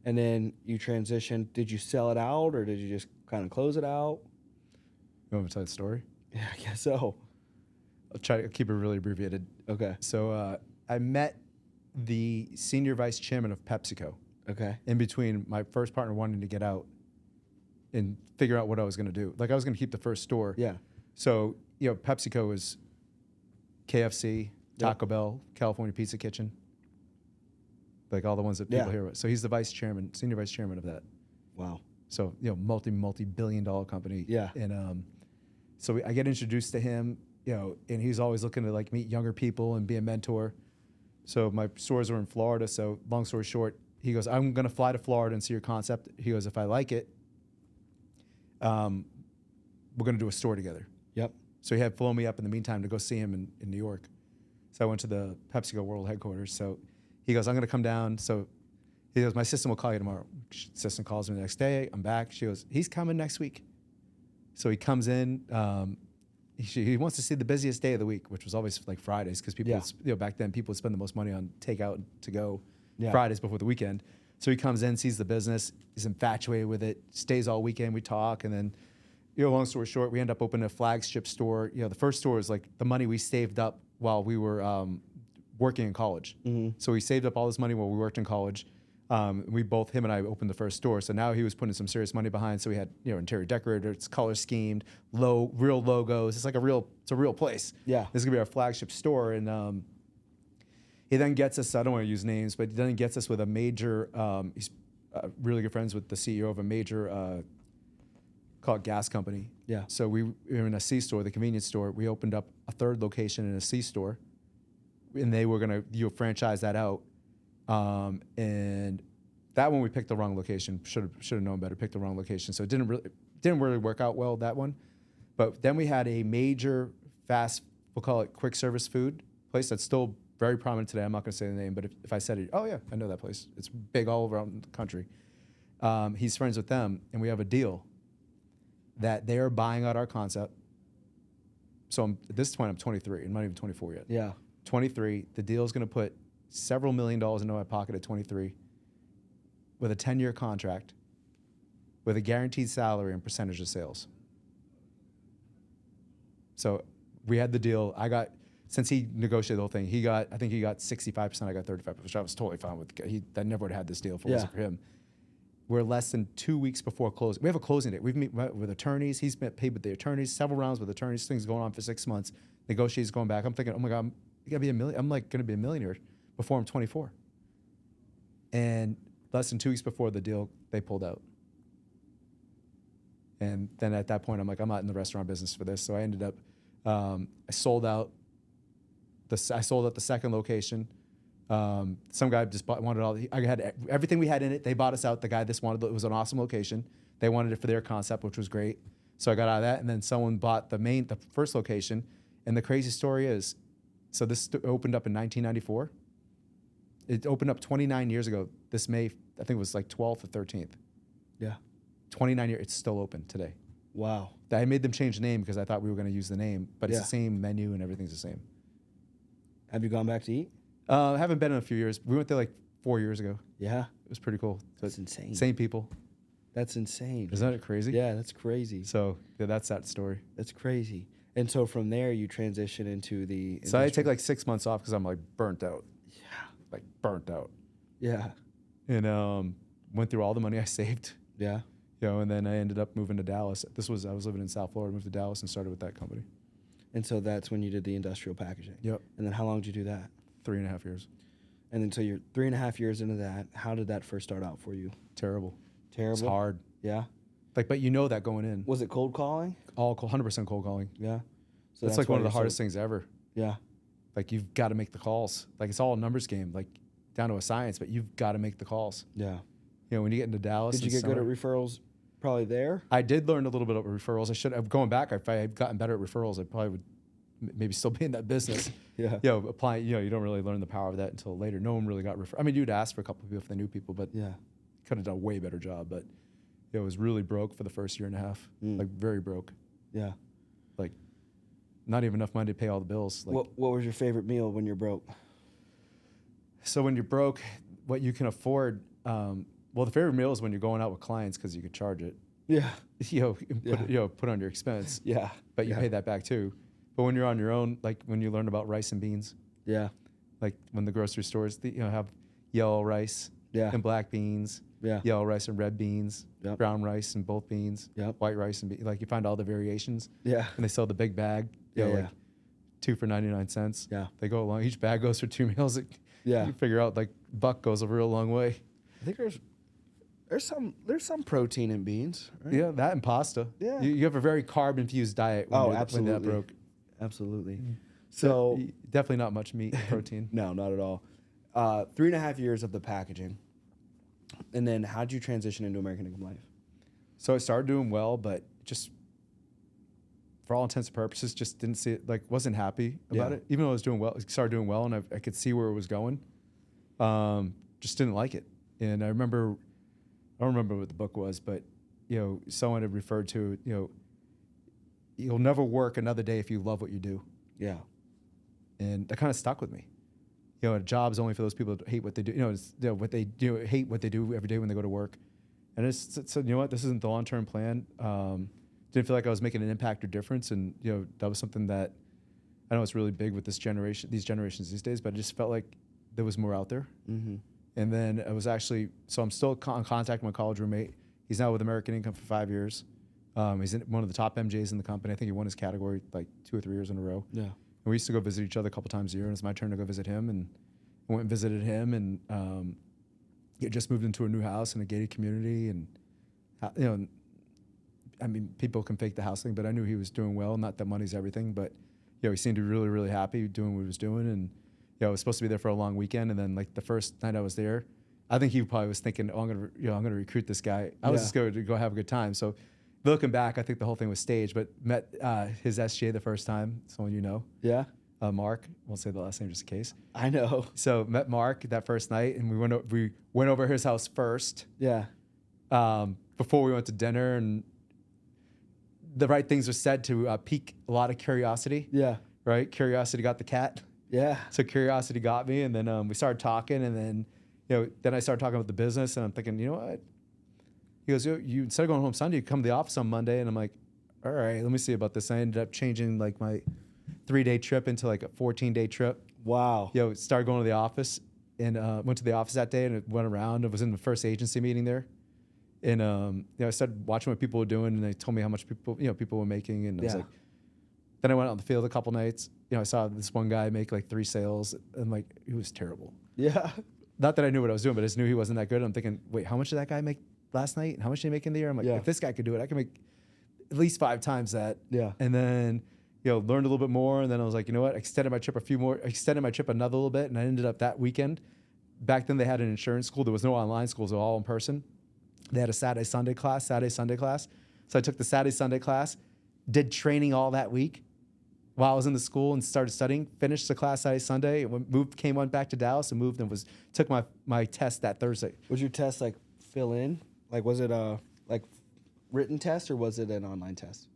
And then you transitioned. Did you sell it out or did you just kind of close it out? You want me to tell the story? Yeah, I guess so. I'll try to keep it really abbreviated. Okay. So I met the senior vice chairman of PepsiCo Okay. in between my first partner wanting to get out and figure out what I was going to do. Like, I was going to keep the first store. Yeah. So, PepsiCo is KFC, Taco Bell, California Pizza Kitchen, like all the ones that people hear about. So he's the senior vice chairman of that. Wow. So, multi-billion-dollar company. Yeah. And so I get introduced to him, and he's always looking to like meet younger people and be a mentor. So my stores were in Florida. So long story short, he goes, I'm going to fly to Florida and see your concept. He goes, if I like it, we're going to do a store together. Yep. So he had flown me up in the meantime to go see him in New York. So I went to the PepsiCo World headquarters. So he goes, I'm going to come down. So he goes, my assistant will call you tomorrow. Assistant calls me the next day. I'm back. She goes, he's coming next week. So he comes in. He wants to see the busiest day of the week, which was always like Fridays, because people, back then people would spend the most money on takeout and to go Fridays before the weekend. So he comes in, sees the business, he's infatuated with it, stays all weekend. We talk, and then, long story short, we end up opening a flagship store. The first store is like the money we saved up while we were working in college. Mm-hmm. So we saved up all this money while we worked in college. Him and I opened the first store. So now he was putting some serious money behind. So we had, interior decorators, color schemed, real logos. It's a real place. Yeah. This is gonna be our flagship store. And he then gets us, I don't want to use names, but he then gets us with a major, he's really good friends with the CEO of a major, called gas company. Yeah. So we were in a C store, the convenience store. We opened up a 3rd location in a C store, and they were gonna franchise that out. And that one we picked the wrong location. Should have known better. Picked the wrong location, so it didn't really work out well, that one. But then we had a major fast, we'll call it quick service food place that's still very prominent today. I'm not going to say the name, but if I said it, oh yeah, I know that place. It's big all around the country. He's friends with them, and we have a deal that they are buying out our concept. So at this point, I'm 23. I'm not even 24 yet. Yeah. 23. The deal is going to put several $1 million into my pocket at 23 with a 10-year contract with a guaranteed salary and percentage of sales. So we had the deal. Since he negotiated the whole thing, I think he got 65%, I got 35%, which I was totally fine with. That never would have had this deal if it wasn't for him. we're less than 2 weeks before closing. We have a closing date. We've met with attorneys. He's been paid with the attorneys, several rounds with attorneys. Things going on for 6 months. Negotiations going back. I'm thinking, oh my God, you gotta be a million. I'm like gonna be a millionaire before I'm 24. And less than 2 weeks before the deal, they pulled out. And then at that point, I'm like, I'm not in the restaurant business for this. So I ended up, I sold out the second location. Some guy just wanted all. I had everything we had in it. They bought us out. The guy just wanted it. It was an awesome location. They wanted it for their concept, which was great. So I got out of that, and then someone bought the first location. And the crazy story is, so this opened up in 1994. It opened up 29 years ago. This May, I think it was like 12th or 13th. Yeah. 29 years. It's still open today. Wow. I made them change the name because I thought we were going to use the name, but it's Yeah. the same menu and everything's the same. Have you gone back to eat? I haven't been in a few years. We went there like 4 years ago. Yeah. It was pretty cool. That's insane. Same people. That's insane. Isn't that crazy? Yeah, that's crazy. So yeah, that's that story. That's crazy. And so from there, you transition into the. So I take like 6 months off because I'm like burnt out. Yeah. Like burnt out. Yeah. And went through all the money I saved. Yeah. And then I ended up moving to Dallas. I was living in South Florida, moved to Dallas and started with that company. And so that's when you did the industrial packaging. Yep. And then how long did you do that? 3.5 years. And then so you're 3.5 years into that. How did that first start out for you? Terrible. Terrible. It's hard. Yeah. Like, but you know that going in. Was it cold calling? All 100% cold calling. Yeah. So It's like why one of the you're hardest things ever. Yeah. Like you've got to make the calls. Like it's all a numbers game, like down to a science, but you've got to make the calls. Yeah. When you get into Dallas. Did you get good at referrals? Probably there. I did learn a little bit of referrals. I should have going back. If I had gotten better at referrals, I probably would maybe still be in that business. Yeah. Applying. You don't really learn the power of that until later. No one really got I mean, you'd ask for a couple of people if they knew people, but Yeah. could have done a way better job. But it was really broke for the first year and a half. Like very broke. Yeah. Like not even enough money to pay all the bills. Like, What was your favorite meal when you're broke? so when you're broke, what you can afford. Well, the favorite meal is when you're going out with clients because you could charge it. Yeah. Put on your expense. Yeah. But you Yeah. pay that back too. But when you're on your own, like when you learn about rice and beans, Yeah. like when the grocery stores, have yellow rice Yeah. and black beans, Yeah. yellow rice and red beans, Yep. brown rice and both beans, Yep. white rice and like you find all the variations. Yeah. And they sell the big bag, Yeah, like yeah. 2 for 99 cents. Yeah. They go along. Each bag goes for 2 meals. Yeah. You figure out like buck goes a real long way. I think there's some protein in beans. Right? Yeah, that and pasta. Yeah. You have a very carb infused diet when, Oh, when absolutely. that broke. Absolutely. So Definitely not much meat and protein. no, not at all. 3.5 years of the packaging, and then how did you transition into American Income Life? So I started doing well, but just for all intents and purposes, just didn't see it, like wasn't happy about Yeah. it. Even though I was doing well, started doing well, and I could see where it was going. Just didn't like it. And I don't remember what the book was, but someone had referred to, you'll never work another day if you love what you do. Yeah. And that kind of stuck with me. A job's only for those people that hate what they do. What they do, hate what they do every day when they go to work. And it's so you know what, this isn't the long-term plan. Didn't feel like I was making an impact or difference, and that was something that I know it's really big with these generations these days. But I just felt like there was more out there. Mm-hmm. And then I was so I'm still in contact with my college roommate. He's now with American Income for 5 years. He's one of the top MJs in the company. I think he won his category like 2 or 3 years in a row. Yeah. And we used to go visit each other a couple times a year, and it's my turn to go visit him. And I went and visited him, and he had just moved into a new house in a gated community. And, I mean, people can fake the house thing, but I knew he was doing well. Not that money's everything, but, he seemed to be really, really happy doing what he was doing. And, I was supposed to be there for a long weekend. And then, like, the first night I was there, I think he probably was thinking, oh, I'm gonna recruit this guy. I was just going to go have a good time. So looking back, I think the whole thing was staged, but met his SGA the first time, someone you know. Yeah. Mark, won't say the last name just in case. I know. So met Mark that first night, and we went over his house first. Yeah. Before we went to dinner, and the right things were said to pique a lot of curiosity. Yeah. Right, curiosity got the cat. Yeah. So curiosity got me, and then we started talking, and then then I started talking about the business, and I'm thinking, you know what? He goes, you instead of going home Sunday, you come to the office on Monday, and I'm like, all right, let me see about this. I ended up changing like my 3-day trip into like a 14-day trip. Wow. Started going to the office, and went to the office that day, and it went around. I was in the first agency meeting there, And I started watching what people were doing, and they told me how much people were making, and I was like, then I went out on the field a couple nights. I saw this one guy make like 3 sales, and like it was terrible. Yeah. Not that I knew what I was doing, but I just knew he wasn't that good. And I'm thinking, wait, how much did that guy make last night? And how much did he make in the year? I'm like, if this guy could do it, I can make at least 5 times that. Yeah. And then learned a little bit more, and then I was like, you know what? Extended my trip another little bit, and I ended up that weekend. Back then they had an insurance school. There was no online schools; they were all in person. They had a Saturday Sunday class. So I took the Saturday Sunday class, did training all that week while I was in the school and started studying. Finished the class Saturday Sunday. Went back to Dallas and moved and took my test that Thursday. Was your test like fill in? Like was it a like written test or was it an online test?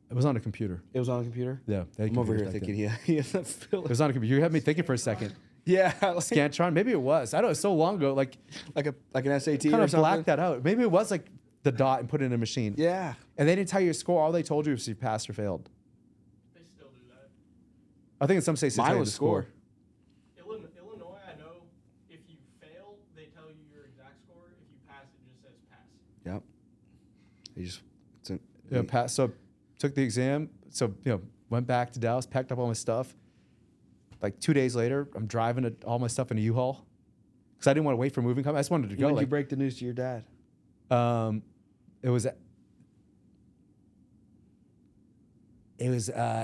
It was on a computer. It was on a computer? Yeah. I'm over here thinking he had a fill in. It was on a computer. You had me thinking for a second. Yeah. Scantron? Maybe it was. I don't know. It's so long ago. Like an SAT kind or of something? blacked that out. Maybe it was like the dot and put it in a machine. Yeah. And they didn't tell you your score. All they told you was you passed or failed. They still do that. I think in some states they tell Mine you was the score. Illinois, I know if you fail, they tell you your exact score. If you pass, it just says pass. Yep. He just Pass. So took the exam. So went back to Dallas, packed up all my stuff. Like 2 days later, I'm driving all my stuff in a U-Haul because I didn't want to wait for moving company. I just wanted to go. When did you break the news to your dad? It was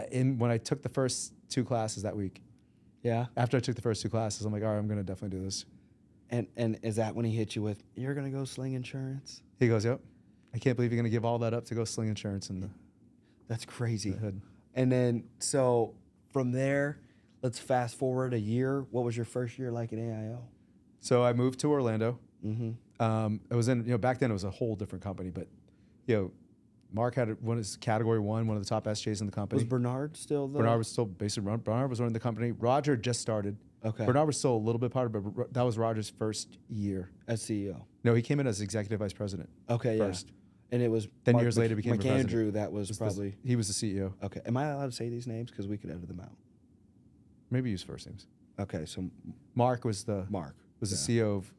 in when I took the first 2 classes that week. Yeah. After I took the first 2 classes, I'm like, all right, I'm gonna definitely do this. And is that when he hit you with, you're gonna go sling insurance? He goes, yep. I can't believe you're gonna give all that up to go sling insurance in the That's crazy. hood. And then so from there, let's fast forward a year. What was your first year like in AIL? So I moved to Orlando. Mm-hmm. It was in back then it was a whole different company, but Mark had one is category 1, one of the top SJs in the company. Was Bernard still there? Bernard was still basically Bernard was running the company. Roger just started. Okay. Bernard was still a little bit part of it, but that was Roger's first year. As CEO. No, he came in as executive vice president. Okay, first. yeah. And it was Then years later became the president. McAndrew that was probably he was the CEO. Okay. Am I allowed to say these names? Because we could edit them out. Maybe use first names. Okay, so Mark was the CEO of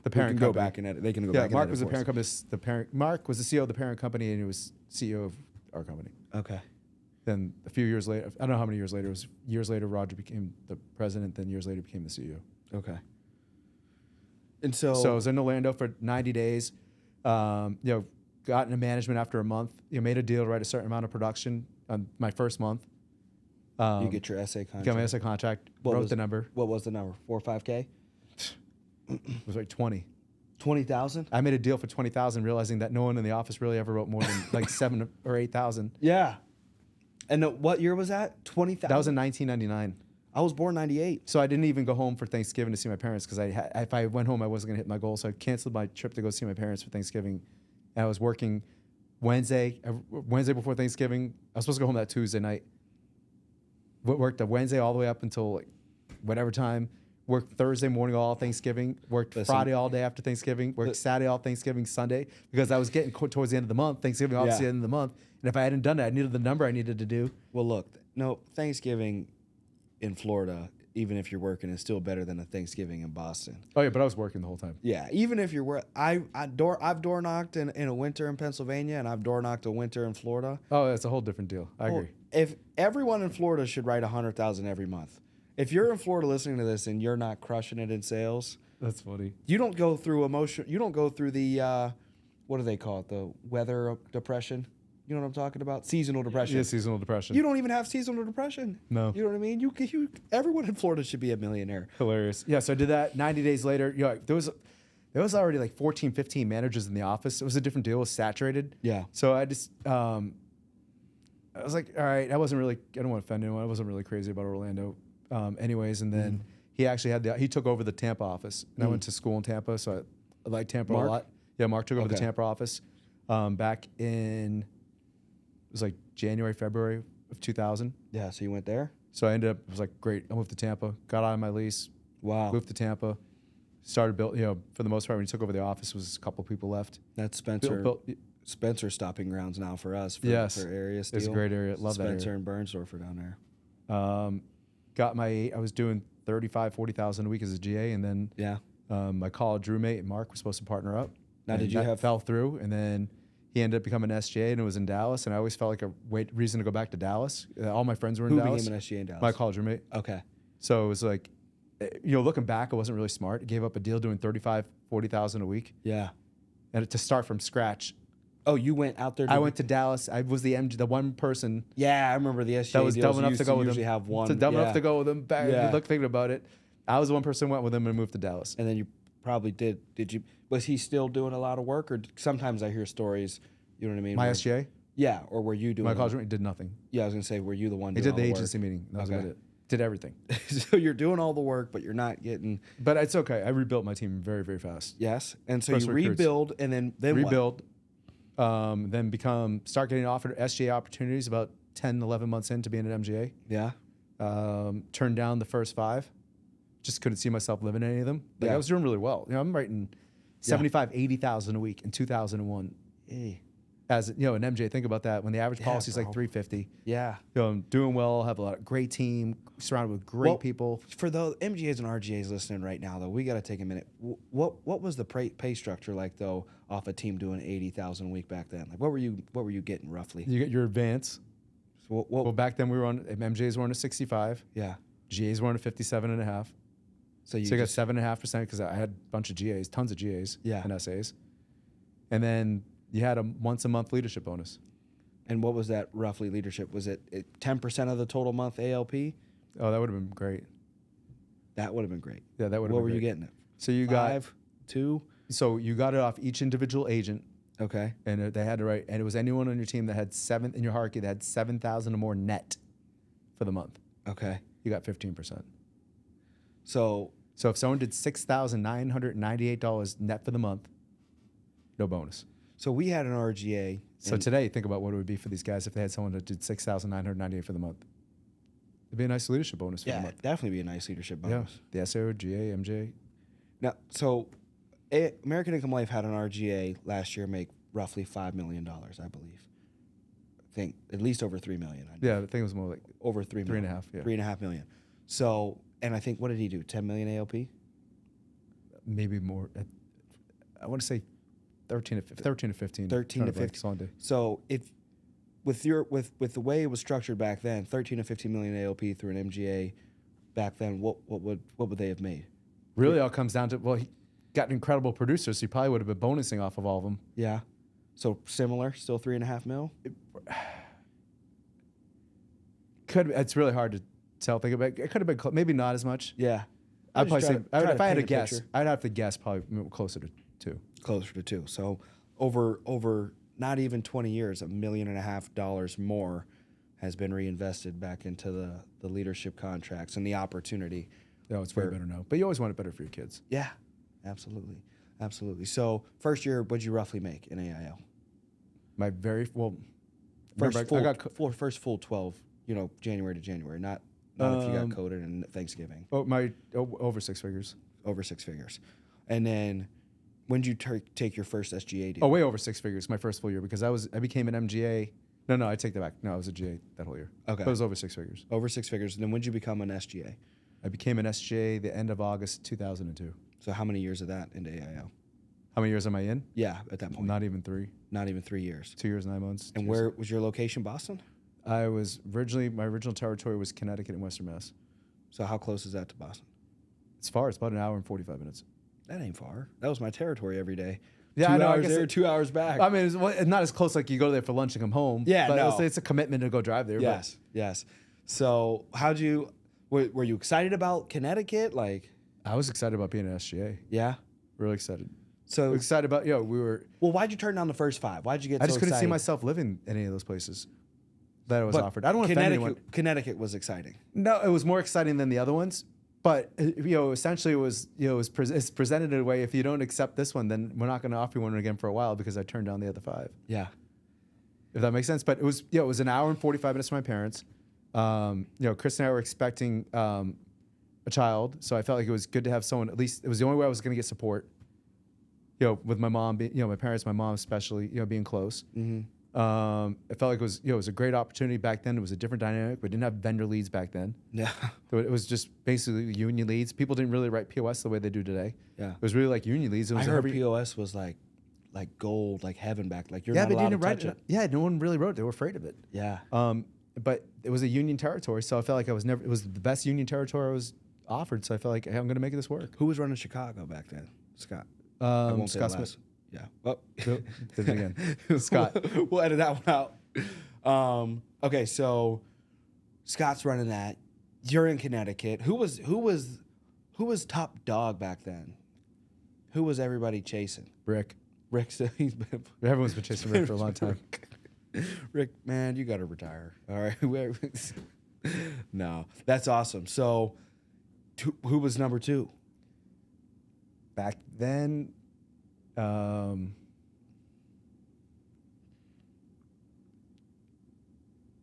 the parent company. Go back and edit. They can go back. Mark and edit was the for parent us. company. Mark was the CEO of the parent company, and he was CEO of our company. Okay. Then a few years later, I don't know how many years later. It was years later. Roger became the president. Then years later became the CEO. Okay. And so I was in Orlando for 90 days. Got into management after a month. Made a deal to write a certain amount of production on my first month. you get your SA contract. Got my SA contract. Wrote the number. What was the number? 4 or 5K? It was like 20. 20,000? I made a deal for 20,000, realizing that no one in the office really ever wrote more than like 7 or 8,000. Yeah. And what year was that? 20,000? That was in 1999. I was born 98. So I didn't even go home for Thanksgiving to see my parents because if I went home, I wasn't going to hit my goal. So I canceled my trip to go see my parents for Thanksgiving. And I was working Wednesday before Thanksgiving. I was supposed to go home that Tuesday night. Worked a Wednesday all the way up until like whatever time. Worked Thursday morning all Thanksgiving. Worked Friday all day after Thanksgiving. Worked Saturday all Thanksgiving, Sunday because I was getting towards the end of the month. Thanksgiving obviously the end of the month. And if I hadn't done it, I needed the number I needed to do. Well, look, no, Thanksgiving in Florida, even if you're working, is still better than a Thanksgiving in Boston. Oh yeah, but I was working the whole time. Yeah, even if you're I've door knocked in a winter in Pennsylvania, and I've door knocked a winter in Florida. Oh, that's a whole different deal. I agree. If everyone in Florida should write 100,000 every month. If you're in Florida listening to this and you're not crushing it in sales, that's funny. You don't go through emotion. You don't go through the what do they call it? The weather depression. You know what I'm talking about? Seasonal depression. Yeah, seasonal depression. You don't even have seasonal depression. No. You know what I mean? Everyone in Florida should be a millionaire. Hilarious. Yeah, so I did that. 90 days later, there was already like 14, 15 managers in the office. It was a different deal. It was saturated. Yeah. So I just, I was like, all right, I don't want to offend anyone. I wasn't really crazy about Orlando anyways. And then he actually he took over the Tampa office. And I went to school in Tampa, so I like Tampa a lot. Yeah, Mark took over the Tampa office back in, it was like January, February of 2000. Yeah, so you went there? So I ended up, it was like, great, I moved to Tampa, got out of my lease. Wow. Moved to Tampa, started for the most part, when he took over the office, was a couple people left. That's Spencer stopping grounds now for us for area steel. It's a great area. Love that area. Spencer and Bernsdorfer down there. I was doing 35,000, 40,000 a week as a GA, and then My college roommate Mark was supposed to partner up. Now, and did you that have fell through, and then he ended up becoming an SGA, and it was in Dallas. And I always felt like a reason to go back to Dallas. All my friends were in who Dallas. became an SGA in Dallas? My college roommate. Okay. So it was like, looking back, I wasn't really smart. I gave up a deal doing 35, 40,000 a week, Yeah. and to start from scratch. Oh, you went out there. I went to Dallas. I was the one person Yeah, I remember the SGA that was deals dumb enough used to go with usually him. have one. So dumb enough yeah. to go with him. Back, Yeah. Look, thinking about it, I was the one person who went with him and moved to Dallas. And then you probably did. Did you? Was he still doing a lot of work, or sometimes I hear stories? You know what I mean? My where- SGA, Yeah, or were you doing? my college roommate did nothing. Yeah, I was gonna say, were you the one? He Doing did the all agency work? meeting. That was Okay. about it. Did everything. So you're doing all the work, but you're not getting. But it's okay. I rebuilt my team very, very fast. Yes, and so First you recruits. rebuild, and then what? Rebuild, then start getting offered SGA opportunities about 10, 11 months into being an MGA. Yeah. Turned down the first 5. Just couldn't see myself living any of them. Like, Yeah. I was doing really well. I'm writing 75, 80,000 a week in 2001. Hey. As an MJ, think about that. When the average Yeah, policy is like bro. 350. Yeah. I'm doing well. Have a lot of great team, surrounded with great Well, people. For the MGAs and RGAs listening right now, though, we got to take a minute. What was the pay structure like though off a team doing 80,000 a week back then? Like, what were you getting roughly? You get your advance. So Well, back then we were on MJs were on a 65. yeah. GAs were on a 57.5. So you So I got just, 7.5% because I had a bunch of GAs, tons of GAs Yeah. and SAs. And then you had a once a month leadership bonus. and what was that roughly leadership? Was it 10% of the total month ALP? Oh, that would have been great. That would have been great. Yeah, that would have been What were great. you getting? It? So you 5, 2? you got it off each individual agent, Okay. and they had to write, and it was anyone on your team that had in your hierarchy that had 7,000 or more net for the month. Okay. You got 15%. So So if someone did $6,998 net for the month, no bonus. we had an RGA. So today, think about what it would be for these guys if they had someone that did 6,998 for the month. It'd be a nice leadership bonus for the yeah, month. definitely be a nice leadership Yeah, bonus. the SO, GA, MJ. Now, American Income Life had an RGA last year make roughly $5 million, I believe. I think at least over $3 million. Yeah, I think it was more like Over $3 million. 3.5. Yeah, $3.5 million. So, and I think, what did he do? 10 million ALP? maybe more. I want to say 13 to 15. 13 to 15. Sunday. So if with the way it was structured back then, 13 to 15 million ALP through an MGA back then, what would they have made? Really, all comes down to he got an incredible producer, so he probably would have been bonusing off of all of them. Yeah. So similar, still 3.5 mil. It's really hard to tell. Think about it. Could have been maybe not as much. Yeah. I'd probably say if I had to a guess, picture. I'd have to guess probably closer to 2. Closer to 2. So over not even 20 years, $1.5 million more has been reinvested back into the leadership contracts and the opportunity. No, it's way better now. But you always want it better for your kids. Yeah, absolutely. So first year, what'd you roughly make in AIL? My very well. First remember, full, first full 12, January to January, not if you got coded in Thanksgiving. Over 6 figures. Over 6 figures. And then when did you take your first SGA deal? Oh, way over 6 figures. My first full year because I became an MGA. No, I take that back. No, I was a GA that whole year. Okay. But it was over 6 figures. Over 6 figures. And then when did you become an SGA? I became an SGA the end of August 2002. So how many years of that into AIL? How many years am I in? Yeah, at that point. Not even 3. Not even 3 years. 2 years, 9 months. And where was your location? Boston? I was my original territory was Connecticut and Western Mass. So how close is that to Boston? It's far. It's about an hour and 45 minutes. That ain't far. That was my territory every day. Yeah, 2 I know. I hours guess there, 2 hours back. I mean, it's not as close like you go there for lunch and come home. Yeah, but no. it's a commitment to go drive there. Yes. So were you excited about Connecticut? Like, But I was excited about being an SGA. yeah. Really excited. So Excited about, we were. well, why'd you turn down the first 5? Why'd you get I so just couldn't see excited? myself living in any of those places that I was But offered. I don't want to offend anyone. Connecticut was exciting. No, it was more exciting than the other ones. But essentially, it's presented in a way. If you don't accept this one, then we're not going to offer you one again for a while because I turned down the other 5. Yeah. If that makes sense. But it was an hour and 45 minutes from my parents. Chris and I were expecting a child, so I felt like it was good to have someone. At least it was the only way I was going to get support. With my mom, my parents, my mom especially, being close. Mm-hmm. It felt like it was, it was a great opportunity back then. It was a different dynamic. We didn't have vendor leads back then. Yeah. So it was just basically union leads. People didn't really write POS the way they do today. Yeah. It was really like union leads. It was I heard POS was like gold, like heaven back. Like you're not allowed to touch it. Yeah, no one really wrote it. They were afraid of it. Yeah. But it was a union territory, so I felt like it was the best union territory I was offered. So I felt like, hey, I'm going to make this work. Who was running Chicago back then? Scott. I won't say Scott the last. Smith. Yeah. Oh. Did it again. Scott. We'll edit that one out. Okay, so Scott's running that. You're in Connecticut. Who was top dog back then? Who was everybody chasing? Rick. Rick. He's been. Everyone's been chasing Rick for a long time. Rick, man, you got to retire. All right. No, that's awesome. So, who was number 2? Back then,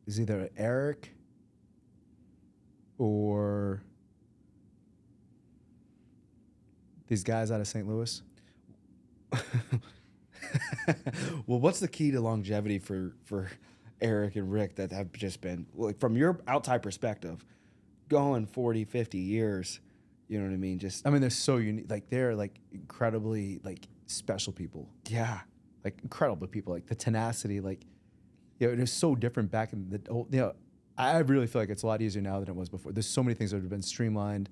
is either Eric or these guys out of St. Louis. Well, what's the key to longevity for Eric and Rick that have just been, like, from your outside perspective, going 40, 50 years, you know what I mean? They're so unique. Like, they're like incredibly like special people. Yeah. Like incredible people. Like the tenacity, like, it was so different back in the old, I really feel like it's a lot easier now than it was before. There's so many things that have been streamlined.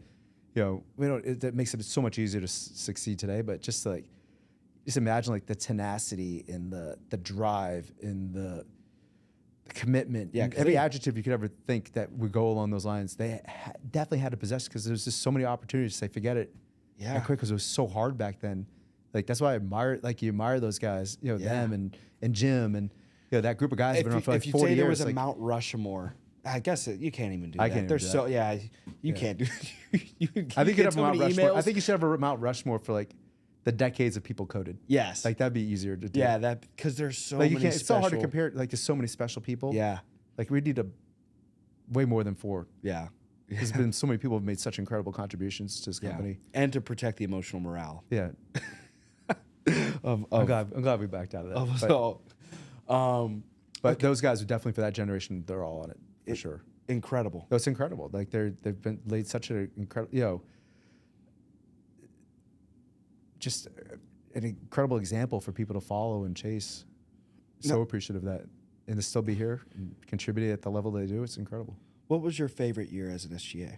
That makes it so much easier to succeed today. But just imagine like the tenacity and the drive and the commitment. Yeah, every adjective you could ever think that would go along those lines, they definitely had to possess, because there's just so many opportunities to say forget it. Yeah. Quick, because it was so hard back then. Like that's why I admire, like you admire those guys, them and Jim and that group of guys have been around for like 40 years. If you say there was a like, Mount Rushmore, I guess you can't even do that. I can't There's do so that. you can't do. I think you'd have a Mount Rushmore. Emails. I think you should have a Mount Rushmore for like the decades of people coded. Yes, like that'd be easier to do. Yeah, that because there's so like many. you can't. It's so hard to special- compare. Like there's so many special people. Yeah, like we need way more than 4. yeah. There's been so many people who have made such incredible contributions to this company. And to protect the emotional morale. Yeah. I'm glad we backed out of that. But those guys are definitely, for that generation, they're all on it for sure. Incredible. That's incredible. Like they've been laid such an incredible, just an incredible example for people to follow and chase. So appreciative of that, and to still be here and contributing at the level they do. It's incredible. What was your favorite year as an SGA?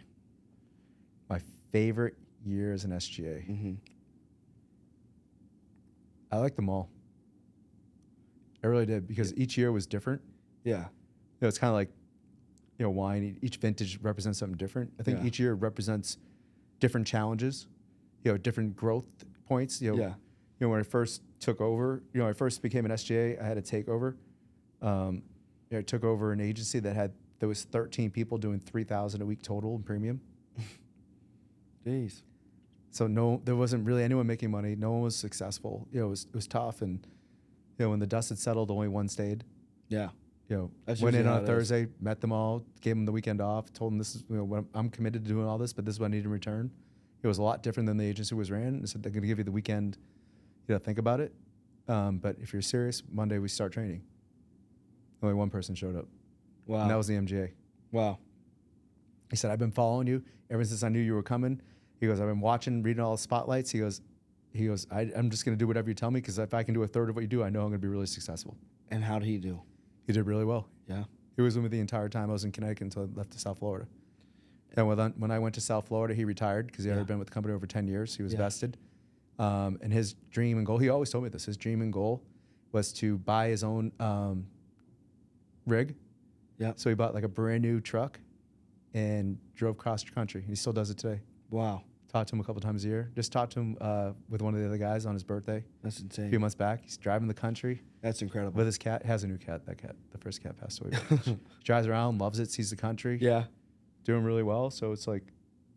My favorite year as an SGA. Mm-hmm. I liked them all. I really did, because each year was different. Yeah. It's kind of like, wine. Each vintage represents something different. I think each year represents different challenges, different growth points. When I first took over, I first became an SGA, I had a takeover. I took over an agency there was 13 people doing $3,000 a week total in premium. Jeez. So there wasn't really anyone making money. No one was successful. It was tough, and when the dust had settled, only one stayed. Yeah. That's Went in usually how on a it Thursday, met them all, gave them the weekend off, told them this is what I'm committed to doing all this, but this is what I need in return. It was a lot different than the agency was ran. And said they're going to give you the weekend, think about it. But if you're serious, Monday we start training. Only one person showed up. Wow. And that was the MGA. Wow. He said, I've been following you ever since I knew you were coming. He goes, I've been watching, reading all the spotlights. He goes, I'm just going to do whatever you tell me, because if I can do a third of what you do, I know I'm going to be really successful. And how did he do? He did really well. Yeah. He was with me the entire time I was in Connecticut until I left to South Florida. And when I went to South Florida, he retired, because he had been with the company over 10 years. He was vested. And his dream and goal, he always told me this, his dream and goal was to buy his own rig. Yeah. So he bought like a brand new truck and drove cross country. He still does it today. Wow. Talked to him a couple times a year. Just talked to him with one of the other guys on his birthday. That's A insane. few months back. He's driving the country That's incredible. with his cat. Has a new cat. That cat, the first cat, passed away. Drives around, loves it, sees the country. Yeah. Doing really well. So it's like,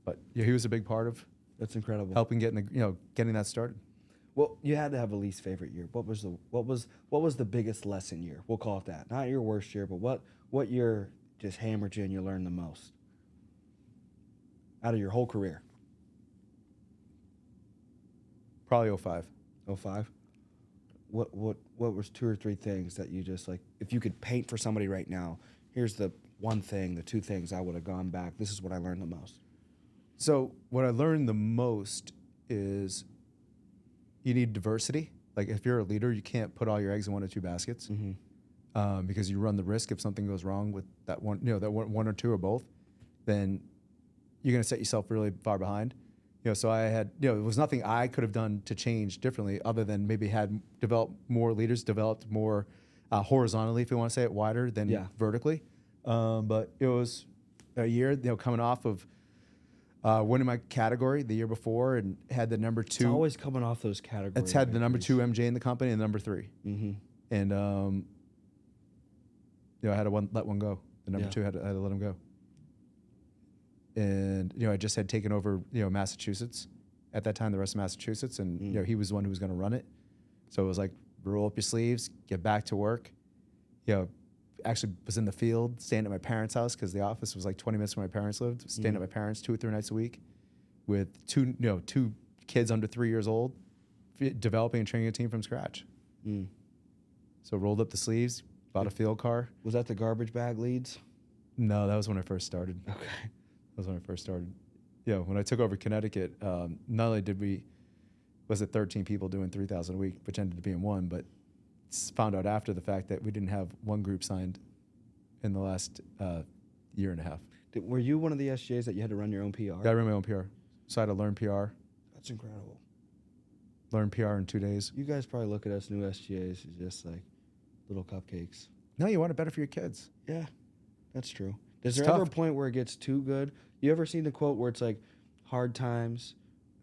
but he was a big part of That's incredible. helping getting that started. Well, you had to have a least favorite year. What was the biggest lesson year? We'll call it that. Not your worst year, but what year just hammered you and you learned the most out of your whole career? Probably 05. 05. what was 2 or 3 things that you just like, if you could paint for somebody right now, here's the one thing, the 2 things I would have gone back. This is what I learned the most. So what I learned the most is you need diversity. Like if you're a leader, you can't put all your eggs in 1 or 2 baskets, because you run the risk if something goes wrong with that one, that one or 2 or both, then you're going to set yourself really far behind. So I had, it was nothing I could have done to change differently other than maybe had developed more leaders, developed more horizontally, if you want to say it, wider than vertically. But it was a year, coming off of winning my category the year before and had the number 2. It's always coming off those categories. It's had the number 2 MJ in the company and number 3. And, I had to let one go. The number 2 I had to let him go. And, I just had taken over, Massachusetts at that time, the rest of Massachusetts. And, he was the one who was going to run it. So it was like, roll up your sleeves, get back to work. Actually was in the field, staying at my parents' house because the office was like 20 minutes where my parents lived. Staying at my parents 2 or 3 nights a week with 2 kids under 3 years old, developing and training a team from scratch. So rolled up the sleeves, bought a field car. Was that the garbage bag leads? No, that was when I first started. Okay. That was when I first started. When I took over Connecticut, not only was it 13 people doing 3,000 a week, which ended up being 1, but found out after the fact that we didn't have 1 group signed in the last year and a half. Were you one of the SGAs that you had to run your own PR? Yeah, I ran my own PR. So I had to learn PR. That's incredible. Learn PR in 2 days. You guys probably look at us new SGAs as just like little cupcakes. No, you want it better for your kids. Yeah, that's true. Is It's there ever tough. a point where it gets too good? You ever seen the quote where it's like, hard times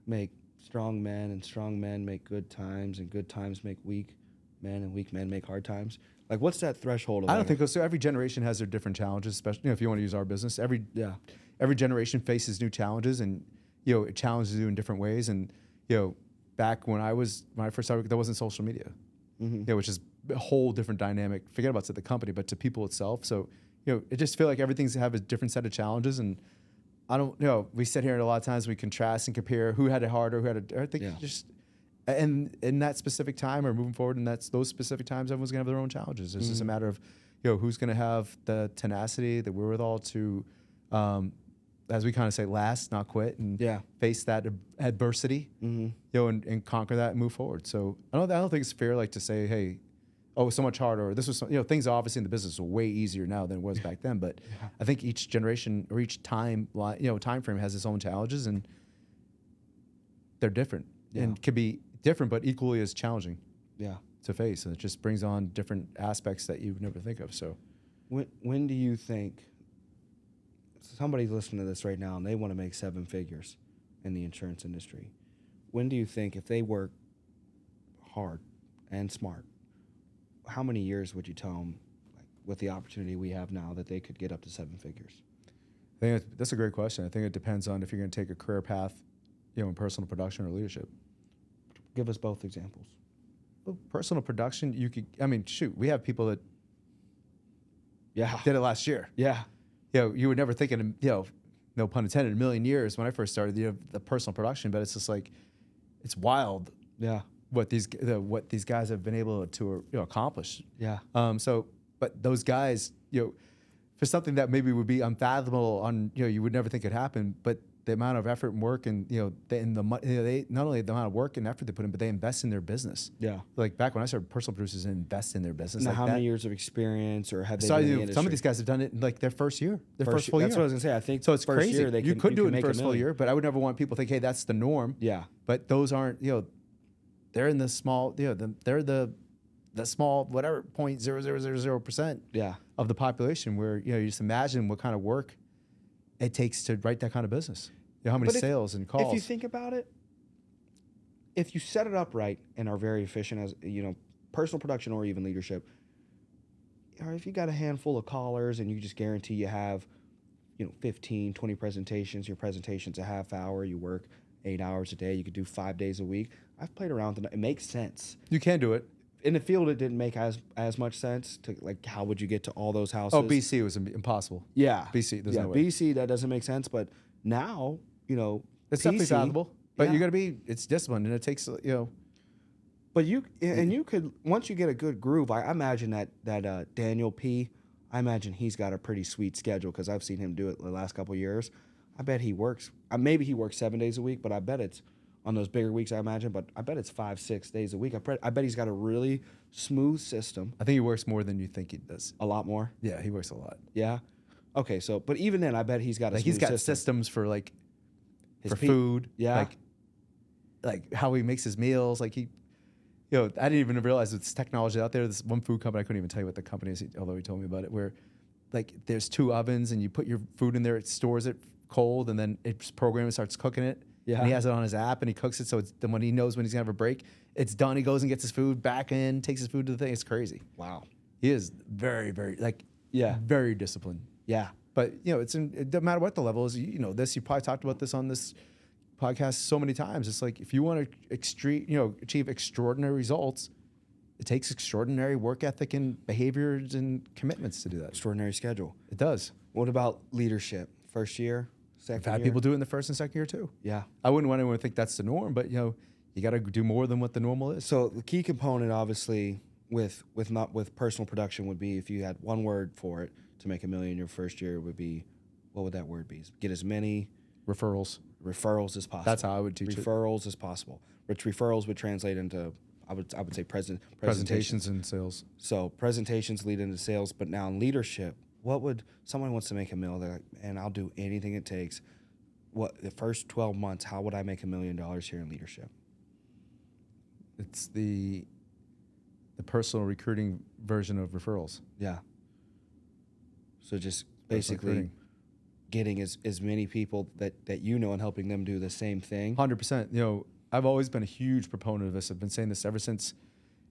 make strong men and strong men make good times and good times make weak men and weak men make hard times? Like, what's that threshold of I don't think so. Every generation has their different challenges, especially if you want to use our business. Every generation faces new challenges, and it challenges you in different ways. And back when I first started, there wasn't social media, which is a whole different dynamic. Forget about to the company, but to people itself. So it just feel like everything's have a different set of challenges. And I don't we sit here and a lot of times we contrast and compare who had it harder, who had it. I think just. And in that specific time or moving forward, and those specific times, everyone's gonna have their own challenges. It's just a matter of, who's gonna have the tenacity, the wherewithal to, as we kind of say, last, not quit, and face that adversity, and conquer that and move forward. So I don't think it's fair, like to say, hey, oh, so much harder. Or this was, things obviously in the business are way easier now than it was back then. But I think each generation or each time frame has its own challenges, and they're different and could be different, but equally as challenging to face. And it just brings on different aspects that you would never think of. So when do you think somebody's listening to this right now and they want to make 7 figures in the insurance industry? When do you think, if they work hard and smart, how many years would you tell them, like, with the opportunity we have now, that they could get up to 7 figures? I think that's a great question. I think it depends on if you're going to take a career path, in personal production or leadership. Give us both examples. Well, personal production, we have people that did it last year. Yeah. You would never think in, no pun intended, a million years when I first started, the personal production, but it's just like, it's wild. Yeah. What these guys have been able to accomplish. Yeah. But those guys, for something that maybe would be unfathomable you would never think could happen, but the amount of effort and work and they not only the amount of work and effort they put in, but they invest in their business. Yeah. Like back when I started, personal producers invest in their business. Now, like how many years of experience, or have they so been in the industry? Some of these guys have done it in like their first year, first full year. That's what I was gonna say. I think so. It's first crazy. Year You could do it in the first full million. year, but I would never want people to think, hey, that's the norm. Yeah. But those aren't. They're in the small. They're the small whatever 0.0000% of the population, where you just imagine what kind of work it takes to write that kind of business. How many sales and calls. If you think about it, if you set it up right and are very efficient as personal production or even leadership, or if you got a handful of callers and you just guarantee you have 15, 20 presentations, your presentation's a half hour, you work 8 hours a day, you could do 5 days a week. I've played around with it. It makes sense. You can do it. In the field, it didn't make as much sense. To like, how would you get to all those houses? Oh, BC was impossible. Yeah. BC, there's no way. BC, that doesn't make sense. But now, it's PC, definitely valuable. But you got to be, it's disciplined, and it takes, But you could, once you get a good groove, I imagine that Daniel P. I imagine he's got a pretty sweet schedule because I've seen him do it the last couple of years. I bet he works. Maybe he works 7 days a week, but I bet it's on those bigger weeks. I imagine, but I bet it's 5-6 days a week. I bet he's got a really smooth system. I think he works more than you think he does. A lot more. Yeah, he works a lot. Yeah. Okay, so but even then, I bet he's got a Like smooth he's got system. systems for like His for pe- food. Yeah. Like how he makes his meals. Like he, I didn't even realize it's technology out there. This one food company, I couldn't even tell you what the company is, although he told me about it. Where, like, there's 2 ovens and you put your food in there, it stores it cold, and then it's programmed and starts cooking it. Yeah. And he has it on his app and he cooks it, so it's then when he knows when he's gonna have a break, it's done. He goes and gets his food back in, takes his food to the thing. It's crazy. Wow. He is very, very very disciplined. Yeah. But it doesn't matter what the level is. You probably talked about this on this podcast so many times. It's like if you want to achieve extraordinary results, it takes extraordinary work ethic and behaviors and commitments to do that. Extraordinary schedule. It does. What about leadership? First year, second I've had year? people do it in the first and second year too. Yeah. I wouldn't want anyone to think that's the norm, but you got to do more than what the normal is. So the key component, obviously, with personal production would be, if you had one word for it to make $1 million your first year, would be, what would that word be? Get as many Referrals as possible. That's how I would teach it. Referrals as possible, which referrals would translate into, I would say Presentations and sales. So presentations lead into sales, but now in leadership, what would someone wants to make $1 million? They're like, and I'll do anything it takes. What the first 12 months? How would I make $1 million here in leadership? It's the personal recruiting version of referrals. Yeah. So just Personal basically recruiting. getting as many people that and helping them do the same thing. 100%. I've always been a huge proponent of this. I've been saying this ever since,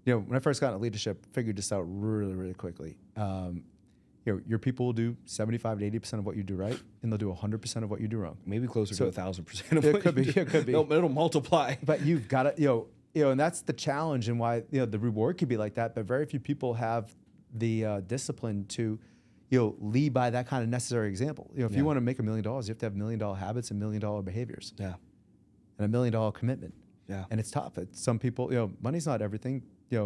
when I first got into leadership, figured this out really, really quickly. Your people will do 75 to 80% of what you do right, and they'll do 100% of what you do wrong. Maybe closer So to 1,000% of it what could you be. do. It could be. It'll multiply. But you've got to, and that's the challenge and why, the reward could be like that. But very few people have the discipline to, lead by that kind of necessary example. If you want to make $1 million, you have to have $1 million habits and $1 million behaviors. Yeah. And $1 million commitment. Yeah. And it's tough. Some people, money's not everything. I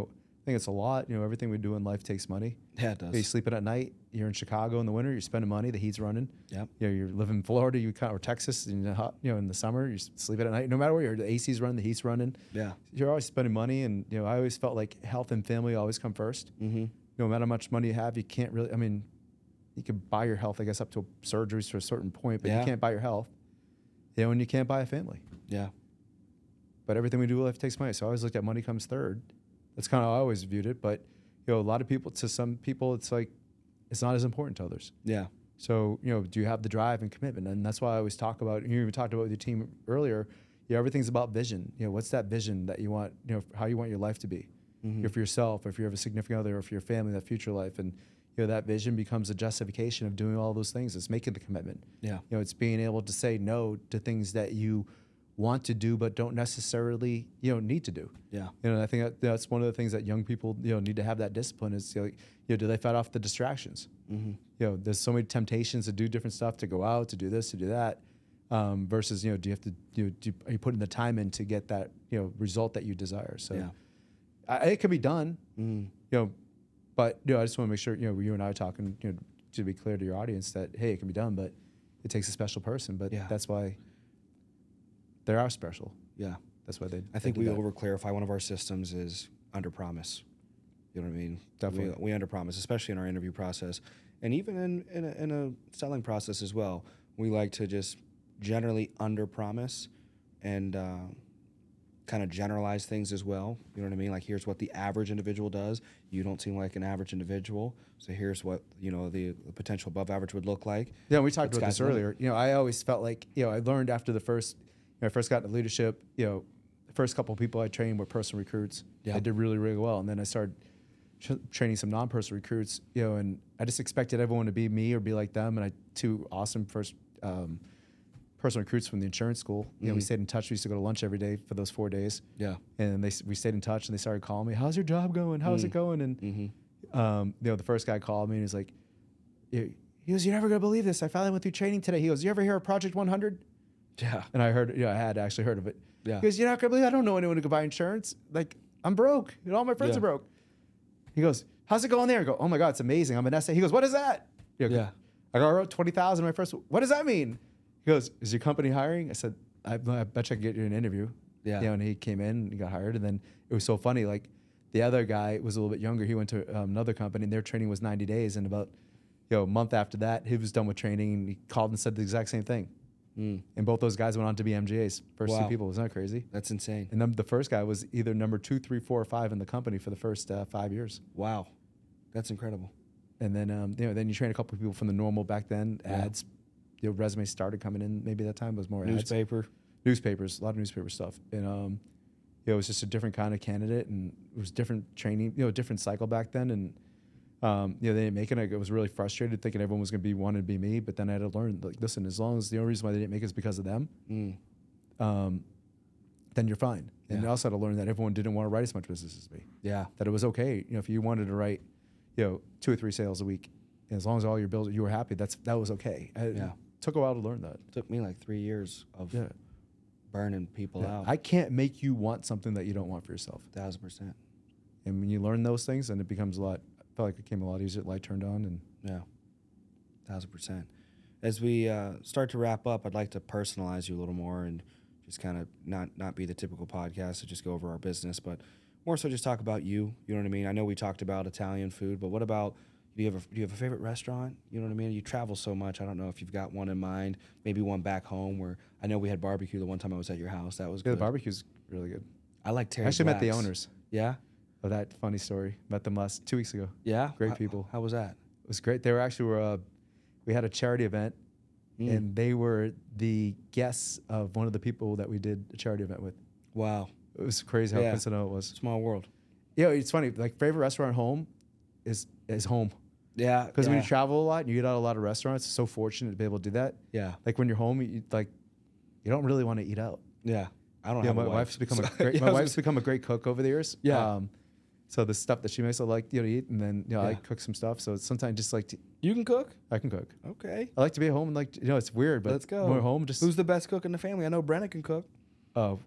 think it's a lot. everything we do in life takes money. Yeah, it does. You're sleeping at night. You're in Chicago in the winter. You're spending money. The heat's running. Yep. You're living in Florida. Or Texas. In the summer, you're sleeping at night. No matter where you're, the AC's running, the heat's running. Yeah. You're always spending money, and I always felt like health and family always come first. Mm-hmm. No matter how much money you have, you can't really. I mean, you can buy your health, I guess, up to surgeries to a certain point, but you can't buy your health. And you can't buy a family. Yeah. But everything we do in life takes money. So I always looked at money comes third. That's kind of how I always viewed it. But a lot of people, to some people, it's like it's not as important to others. Yeah. So do you have the drive and commitment? And that's why I always talk about. You even talked about with your team earlier. Everything's about vision. What's that vision that you want? How you want your life to be. Mm-hmm. For yourself, or if you have a significant other, or for your family, that future life, and that vision becomes a justification of doing all those things. It's making the commitment. Yeah. It's being able to say no to things that you want to do but don't necessarily need to do. Yeah. And I think that's one of the things that young people need to have, that discipline is do they fight off the distractions? Mm-hmm. There's so many temptations to do different stuff, to go out, to do this, to do that, versus do you have to are you putting the time in to get that result that you desire? So it can be done. Mm-hmm. But I just want to make sure you and I are talking to be clear to your audience that hey, it can be done, but it takes a special person. But that's why they are special. Yeah. That's why they. I think we over clarify. One of our systems is under promise. You know what I mean? Definitely. We under promise, especially in our interview process, and even in a selling process as well. We like to just generally under promise and kind of generalize things as well. You know what I mean? Like, here's what the average individual does. You don't seem like an average individual, so here's what the potential above average would look like. Yeah, we talked about this earlier. I always felt like I learned after the first. I first got into leadership. The first couple of people I trained were personal recruits. Yeah. I did really, really well, and then I started training some non-personal recruits. And I just expected everyone to be me or be like them. And I two awesome first personal recruits from the insurance school. We stayed in touch. We used to go to lunch every day for those 4 days. Yeah. And we stayed in touch, and they started calling me. How's your job going? How's it going? And the first guy called me and he's like, he goes, "You're never gonna believe this. I finally went through training today." He goes, "You ever hear of Project 100? Yeah. And I heard, I had actually heard of it. Yeah. He goes, "You're not gonna believe it. I don't know anyone who could buy insurance." Like, I'm broke. All my friends Yeah. are broke. He goes, how's it going there? I go, oh my God, it's amazing. I'm an SA. He goes, what is that? Yeah. I go, I wrote 20,000 my first. What does that mean? He goes, is your company hiring? I said, I bet you I can get you an interview. Yeah. You know, and he came in and he got hired. And then it was so funny. Like the other guy was a little bit younger. He went to another company and their training was 90 days. And about, a month after that, he was done with training and he called and said the exact same thing. And both those guys went on to be MGAs. First two people. Isn't that crazy? That's insane. And then the first guy was either number 2, 3, 4, or 5 in the company for the first 5 years. Wow. That's incredible. And then, then you train a couple of people from the normal back then. Ads, resumes started coming in. Maybe that time it was more Newspaper. Newspapers, a lot of newspaper stuff. And, it was just a different kind of candidate and it was different training, different cycle back then. And, they didn't make it. I was really frustrated thinking everyone was going to wanted to be me. But then I had to learn, like, listen, as long as the only reason why they didn't make it is because of them, then you're fine. And I also had to learn that everyone didn't want to write as much business as me. Yeah. That it was okay. If you wanted to write, 2 or 3 sales a week, and as long as all your bills, you were happy, that was okay. It took a while to learn that. Took me like 3 years of burning people out. I can't make you want something that you don't want for yourself. 1,000%. And when you learn those things, then it becomes a lot. I felt like it became a lot easier. Light turned on, and Yeah, 1,000%. As we start to wrap up, I'd like to personalize you a little more and just kind of not be the typical podcast to just go over our business, but more so just talk about you. You know what I mean? I know we talked about Italian food, but what about do you have a favorite restaurant? You know what I mean? You travel so much. I don't know if you've got one in mind. Maybe one back home. Where I know we had barbecue the one time I was at your house. That was good. the barbecue's really good. I like Terry. I actually met the Black's. owners Yeah. of that funny story. Met them 2 weeks ago. Yeah. Great people. How was that? It was great. They were actually we had a charity event, and they were the guests of one of the people that we did a charity event with. Wow. It was crazy how coincidental it was. Small world. Yeah, it's funny. Like favorite restaurant home is home. Yeah. Because when you travel a lot and you eat out a lot of restaurants, it's so fortunate to be able to do that. Yeah. Like when you're home, you don't really want to eat out. Yeah. I don't Yeah, have my a wife. wife's become a great. My wife's become a great cook over the years. Yeah. So the stuff that she makes, I like to eat, and then I Yeah. cook some stuff. So it's sometimes just like You can cook? I can cook. Okay. I like to be at home and it's weird, but Let's go. when we're home, just Who's the best cook in the family? I know Brenna can cook. oh,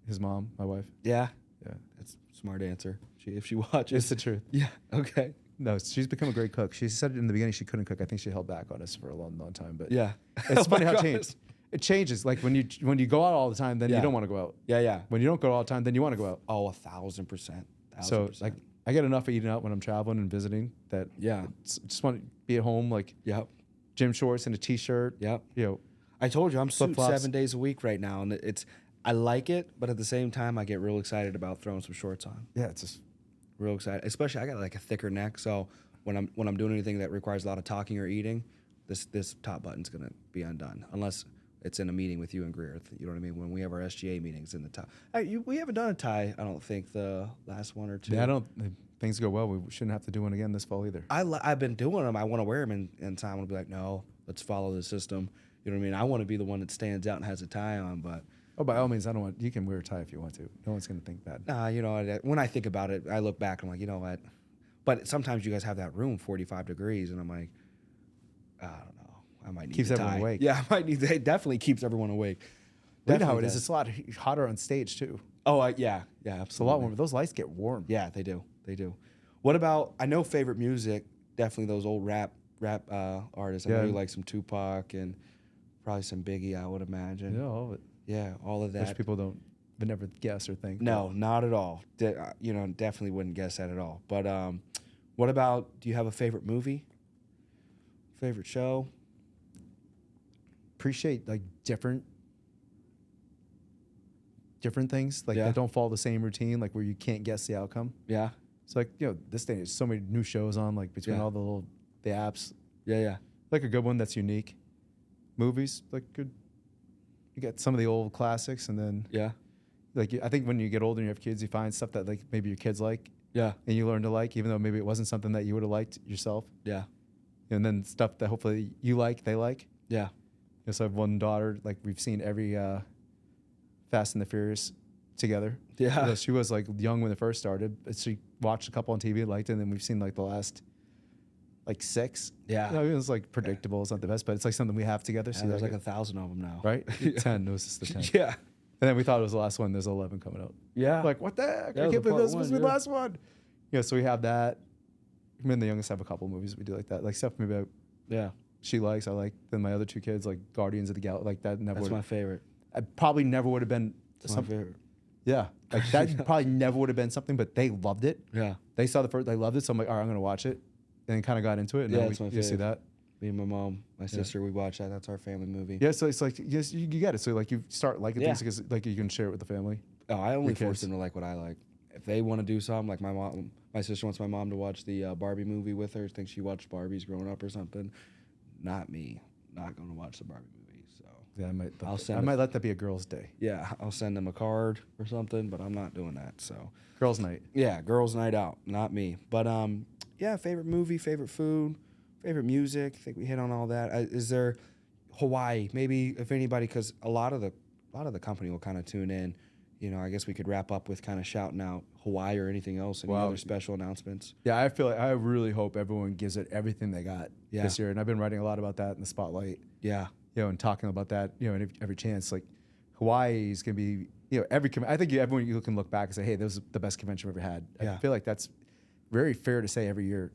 his mom, my wife. Yeah. Yeah, That's a smart answer. If she watches. it's the truth. Yeah. Okay. No, she's become a great cook. She said in the beginning she couldn't cook. I think she held back on us for a long, long time. But Yeah. it's Oh funny my how it gosh. changes. It changes. Like when you go out all the time, then Yeah. you don't want to go out. Yeah. Yeah. When you don't go all the time, then you want to go out. Oh, 1,000%. So like I get enough of eating out when I'm traveling and visiting that just want to be at home, like Yep. gym shorts and a t-shirt. Yep. You know, I told you I'm suit Flip-flops. 7 days a week right now, and I like it, but at the same time I get real excited about throwing some shorts on. yeah, it's just Real excited, especially I got like a thicker neck, so when I'm doing anything that requires a lot of talking or eating, this top button's gonna be undone unless it's in a meeting with you and Greer. You know what I mean? When we have our SGA meetings in the top, we haven't done a tie. I don't think the last one or two. yeah. If things go well, we shouldn't have to do one again this fall either. I've been doing them. I want to wear them in time. I want to be like, no, let's follow the system. You know what I mean? I want to be the one that stands out and has a tie on, but. Oh, by all means, I don't want. You can wear a tie if you want to. No one's gonna think bad. You know, when I think about it, I look back and I'm like, you know what? But sometimes you guys have that room 45 degrees, and I'm like, I don't know. I might need Keeps a everyone tie. awake. Yeah, I might need. It definitely keeps everyone awake. You know how Definitely it is. does. It's a lot hotter on stage too. Oh, yeah, absolutely. It's a lot warmer. Those lights get warm. Yeah, they do. They do. What about? I know favorite music. Definitely those old rap artists. I know Yeah. you like some Tupac and probably some Biggie. I would imagine. Yeah, all of it. Yeah, all of that. Which people would never guess or think. No, not at all. Definitely wouldn't guess that at all. But what about, do you have a favorite movie? Favorite show? Appreciate like different things like Yeah. that don't follow the same routine, like where you can't guess the outcome. Yeah. It's like this day there's so many new shows on, like between Yeah. all the apps. Yeah. Like a good one that's unique. Movies like good. You get some of the old classics, and then Yeah. like I think when you get older and you have kids, you find stuff that like maybe your kids like, Yeah. and you learn to like, even though maybe it wasn't something that you would have liked yourself. Yeah. And then stuff that hopefully you like, they like. Yeah. So I have one daughter, like we've seen every Fast and the Furious together. Yeah. She was like young when it first started. But she watched a couple on TV, liked it, and then we've seen like the last like 6. Yeah. It was like predictable. It's not the best, but it's like something we have together. Yeah, So there's like 1,000 of them now. right? 10. It was just the 10. Yeah. And then we thought it was the last one. There's 11 coming out. Yeah. Like, what the heck? That I was can't the believe part this was one, the yeah. last one. Yeah, so we have that. Me and the youngest have a couple movies we do like that. Like stuff maybe Yeah. she likes, I like. Then my other two kids, like Guardians of the Galaxy, like that never That's would. my favorite. I probably never would have been That's my favorite. Yeah. Like that probably never would have been something, but they loved it. Yeah. They saw the first, they loved it. So I'm like, all right, I'm going to watch it. And then kind of got into it. And Yeah, now that's my you see fave. that. Me and my mom, my sister, we watch that. That's our family movie. Yeah. So it's like, yes, you get it. So like you start liking Yeah. things because like you can share it with the family. Oh, I only Your force kids. them to like what I like. If they want to do something, like my sister wants my mom to watch the Barbie movie with her. Think she watched Barbies growing up or something. Not me. Not going to watch the Barbie movie. So Yeah. I'll I might let that be a girls' day. yeah, I'll send them a card or something, but I'm not doing that. So Girls' night. yeah, girls' night out, not me. But yeah, favorite movie, favorite food, favorite music. I think we hit on all that. Is there Hawaii? Maybe if anybody, because a lot of the company will kind of tune in. You know, I guess we could wrap up with kind of shouting out Hawaii or anything else. Any Wow. other special announcements? Yeah. I feel like I really hope everyone gives it everything they got Yeah. this year. And I've been writing a lot about that in the spotlight, Yeah, you know, and talking about that, you know, in every chance. Like Hawaii is going to be, you know, I think everyone you can look back and say, hey, this was the best convention we've ever had. Yeah. I feel like that's very fair to say every year,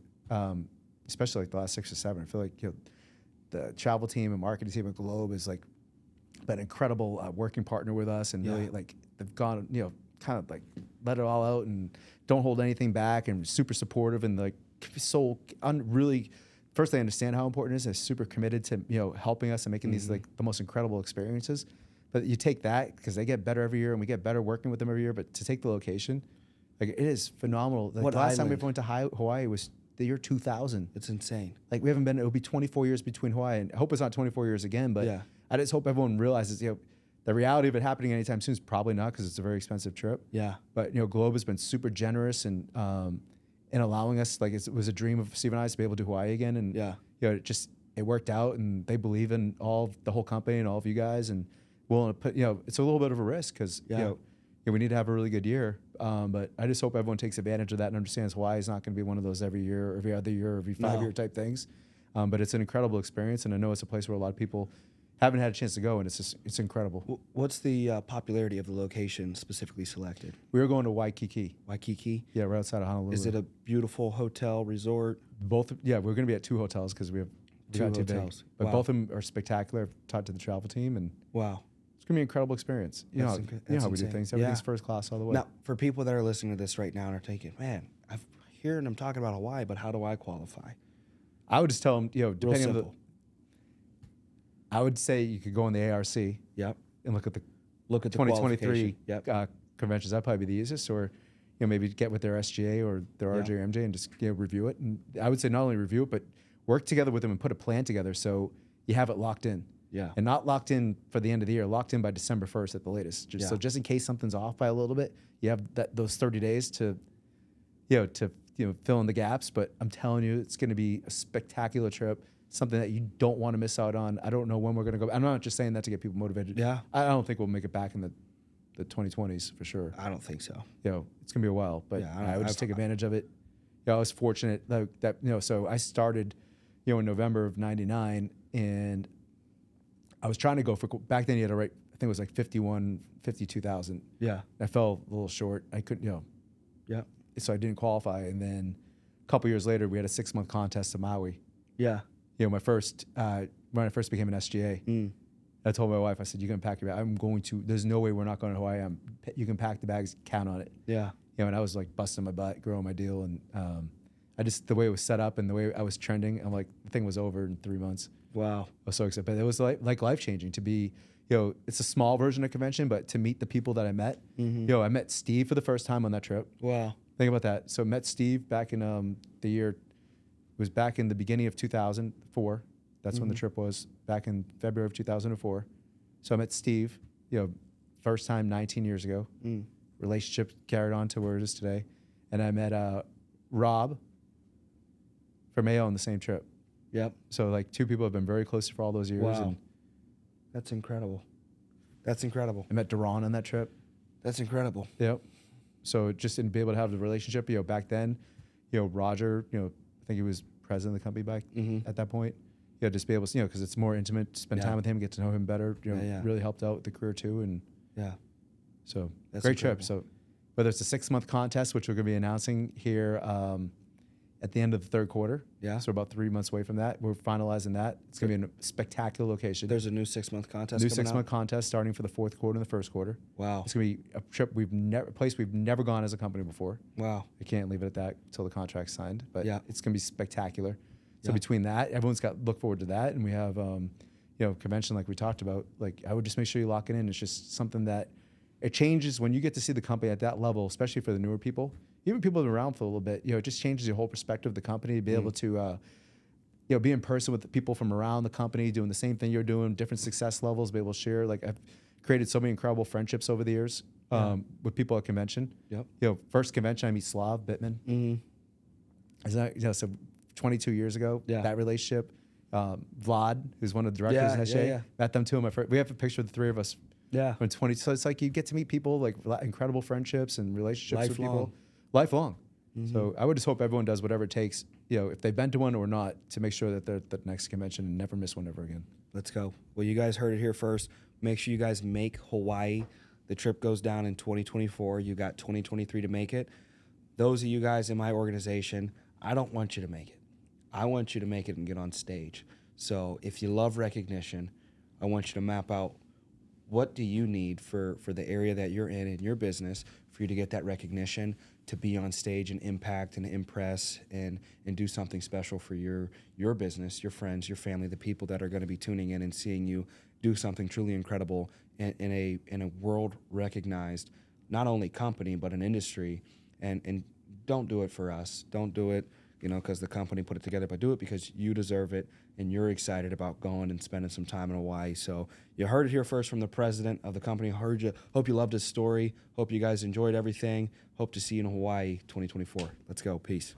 especially like the last 6 or 7. I feel like, you know, the travel team and marketing team at Globe is like been an incredible working partner with us, and really Yeah. like they've gone, you know, kind of like let it all out and don't hold anything back, and super supportive, and like really. First, they understand how important it is. They're super committed to, you know, helping us and making these like the most incredible experiences. But you take that because they get better every year, and we get better working with them every year. But to take the location, like it is phenomenal. Like What the last time we island? went to Hawaii was the year 2000. it's insane. Like we haven't been. It'll be 24 years between Hawaii, and I hope it's not 24 years again. But Yeah. I just hope everyone realizes, you know, the reality of it happening anytime soon is probably not, because it's a very expensive trip. Yeah, But you know, Globe has been super generous and in allowing us. Like it was a dream of Steve and I to be able to do Hawaii again, and Yeah. you know, it worked out, and they believe in the whole company and all of you guys, and willing to put. You know, it's a little bit of a risk because Yeah. you know, we need to have a really good year. But I just hope everyone takes advantage of that and understands Hawaii is not going to be one of those every year, or every other year, or every 5-year type things. But it's an incredible experience, and I know it's a place where a lot of people haven't had a chance to go, and it's incredible. What's the popularity of the location specifically selected? We were going to Waikiki. Waikiki. Yeah, right outside of Honolulu. Is it a beautiful hotel resort? Both? Yeah, we're going to be at 2 hotels because we Two got too big. hotels. But Wow. both of them are spectacular. I've talked to the travel team, and Wow. it's going to be an incredible experience. You know, That's how, inc- you know that's how we do insane. things. Everything's Yeah. first class all the way. Now, for people that are listening to this right now and are thinking, man, I'm hearing them talking about Hawaii, but how do I qualify? I would just tell them, you know, Real depending on the. simple. I would say you could go on the ARC Yep. and look at the Look at the 2023 qualification. Yep. conventions. That'd probably be the easiest, or you know, maybe get with their SGA or their Yeah. RJ or MJ and just, you know, review it. And I would say not only review it, but work together with them and put a plan together so you have it locked in. Yeah. And not locked in for the end of the year, locked in by December 1st at the latest. Yeah. So just in case something's off by a little bit, you have those 30 days to, you know, fill in the gaps. But I'm telling you, it's going to be a spectacular trip. Something that you don't want to miss out on. I don't know when we're going to go. I'm not just saying that to get people motivated. Yeah. I don't think we'll make it back in the 2020s for sure. I don't think so. You know, it's gonna be a while, but Yeah, I would just I've- take advantage of it. You know, I was fortunate that you know, so I started, you know, in November of '99, and I was trying to go for back then. You had to write, I think it was like 52,000. Yeah. I fell a little short. I couldn't, you know, Yep. so I didn't qualify. And then a couple years later, we had a 6-month contest to Maui. Yeah. You know, my first when I first became an SGA. I told my wife, I said, "You can pack your bag. I'm going to. There's no way we're not going to Hawaii. You can pack the bags. Count on it." Yeah. You know, and I was like busting my butt, growing my deal, and I just the way it was set up and the way I was trending, I'm like, the thing was over in 3 months. Wow. I was so excited, but it was like life changing to be. You know, it's a small version of convention, but to meet the people that I met. You know, I met Steve for the first time on that trip. Wow. Think about that. So met Steve back in the year. It was back in the beginning of 2004. That's when the trip was, back in February of 2004. So I met Steve, you know, first time 19 years ago. Relationship carried on to where it is today. And I met Rob from AIL on the same trip. Yep. So like 2 people I've been very close to for all those years. Wow. And That's incredible. That's incredible. I met Duran on that trip. That's incredible. Yep. So just to be able to have the relationship, you know, back then, you know, Roger, you know, I think he was president of the company back at that point. You know, just be able to, you know, because it's more intimate, spend Yeah. time with him, get to know him better, you know, Yeah, yeah. really helped out with the career too. And Yeah. So That's great trip. incredible. So whether it's a 6-month contest, which we're going to be announcing here at the end of the third quarter. Yeah. So about 3 months away from that. We're finalizing that. It's going to be in a spectacular location. There's a new 6-month contest New coming 6-month out? contest starting for the fourth quarter and the first quarter. Wow. It's going to be a trip a place we've never gone as a company before. Wow. I can't leave it at that until the contract's signed, but Yeah. it's going to be spectacular. So Yeah. between that, everyone's got look forward to that, and we have convention like we talked about. Like I would just make sure you lock it in. It's just something that it changes when you get to see the company at that level, especially for the newer people, even people that are around for a little bit. It just changes your whole perspective of the company to be able to be in person with the people from around the company doing the same thing you're doing, different success levels, be able to share. Like I've created so many incredible friendships over the years with people at convention. Yep. First convention I meet Slav Bittman. Mm-hmm. Is that so? 22 years ago, Yeah. that relationship. Vlad, who's one of the directors in SJ, yeah. met them too. We have a picture of the three of us Yeah. when 20. So it's like you get to meet people, like incredible friendships and relationships with Lifelong. people, lifelong. So I would just hope everyone does whatever it takes, if they've been to one or not, to make sure that they're at the next convention and never miss one ever again. Let's go. Well, you guys heard it here first. Make sure you guys make Hawaii. The trip goes down in 2024. You got 2023 to make it. Those of you guys in my organization, I don't want you to make it. I want you to make it and get on stage. So if you love recognition, I want you to map out what do you need for the area that you're in your business for you to get that recognition, to be on stage and impact and impress and do something special for your business, your friends, your family, the people that are going to be tuning in and seeing you do something truly incredible in a world recognized not only company but an industry. And don't do it for us. Don't do it because the company put it together, but do it because you deserve it and you're excited about going and spending some time in Hawaii. So you heard it here first from the president of the company. Hope you loved his story. Hope you guys enjoyed everything. Hope to see you in Hawaii 2024. Let's go. Peace.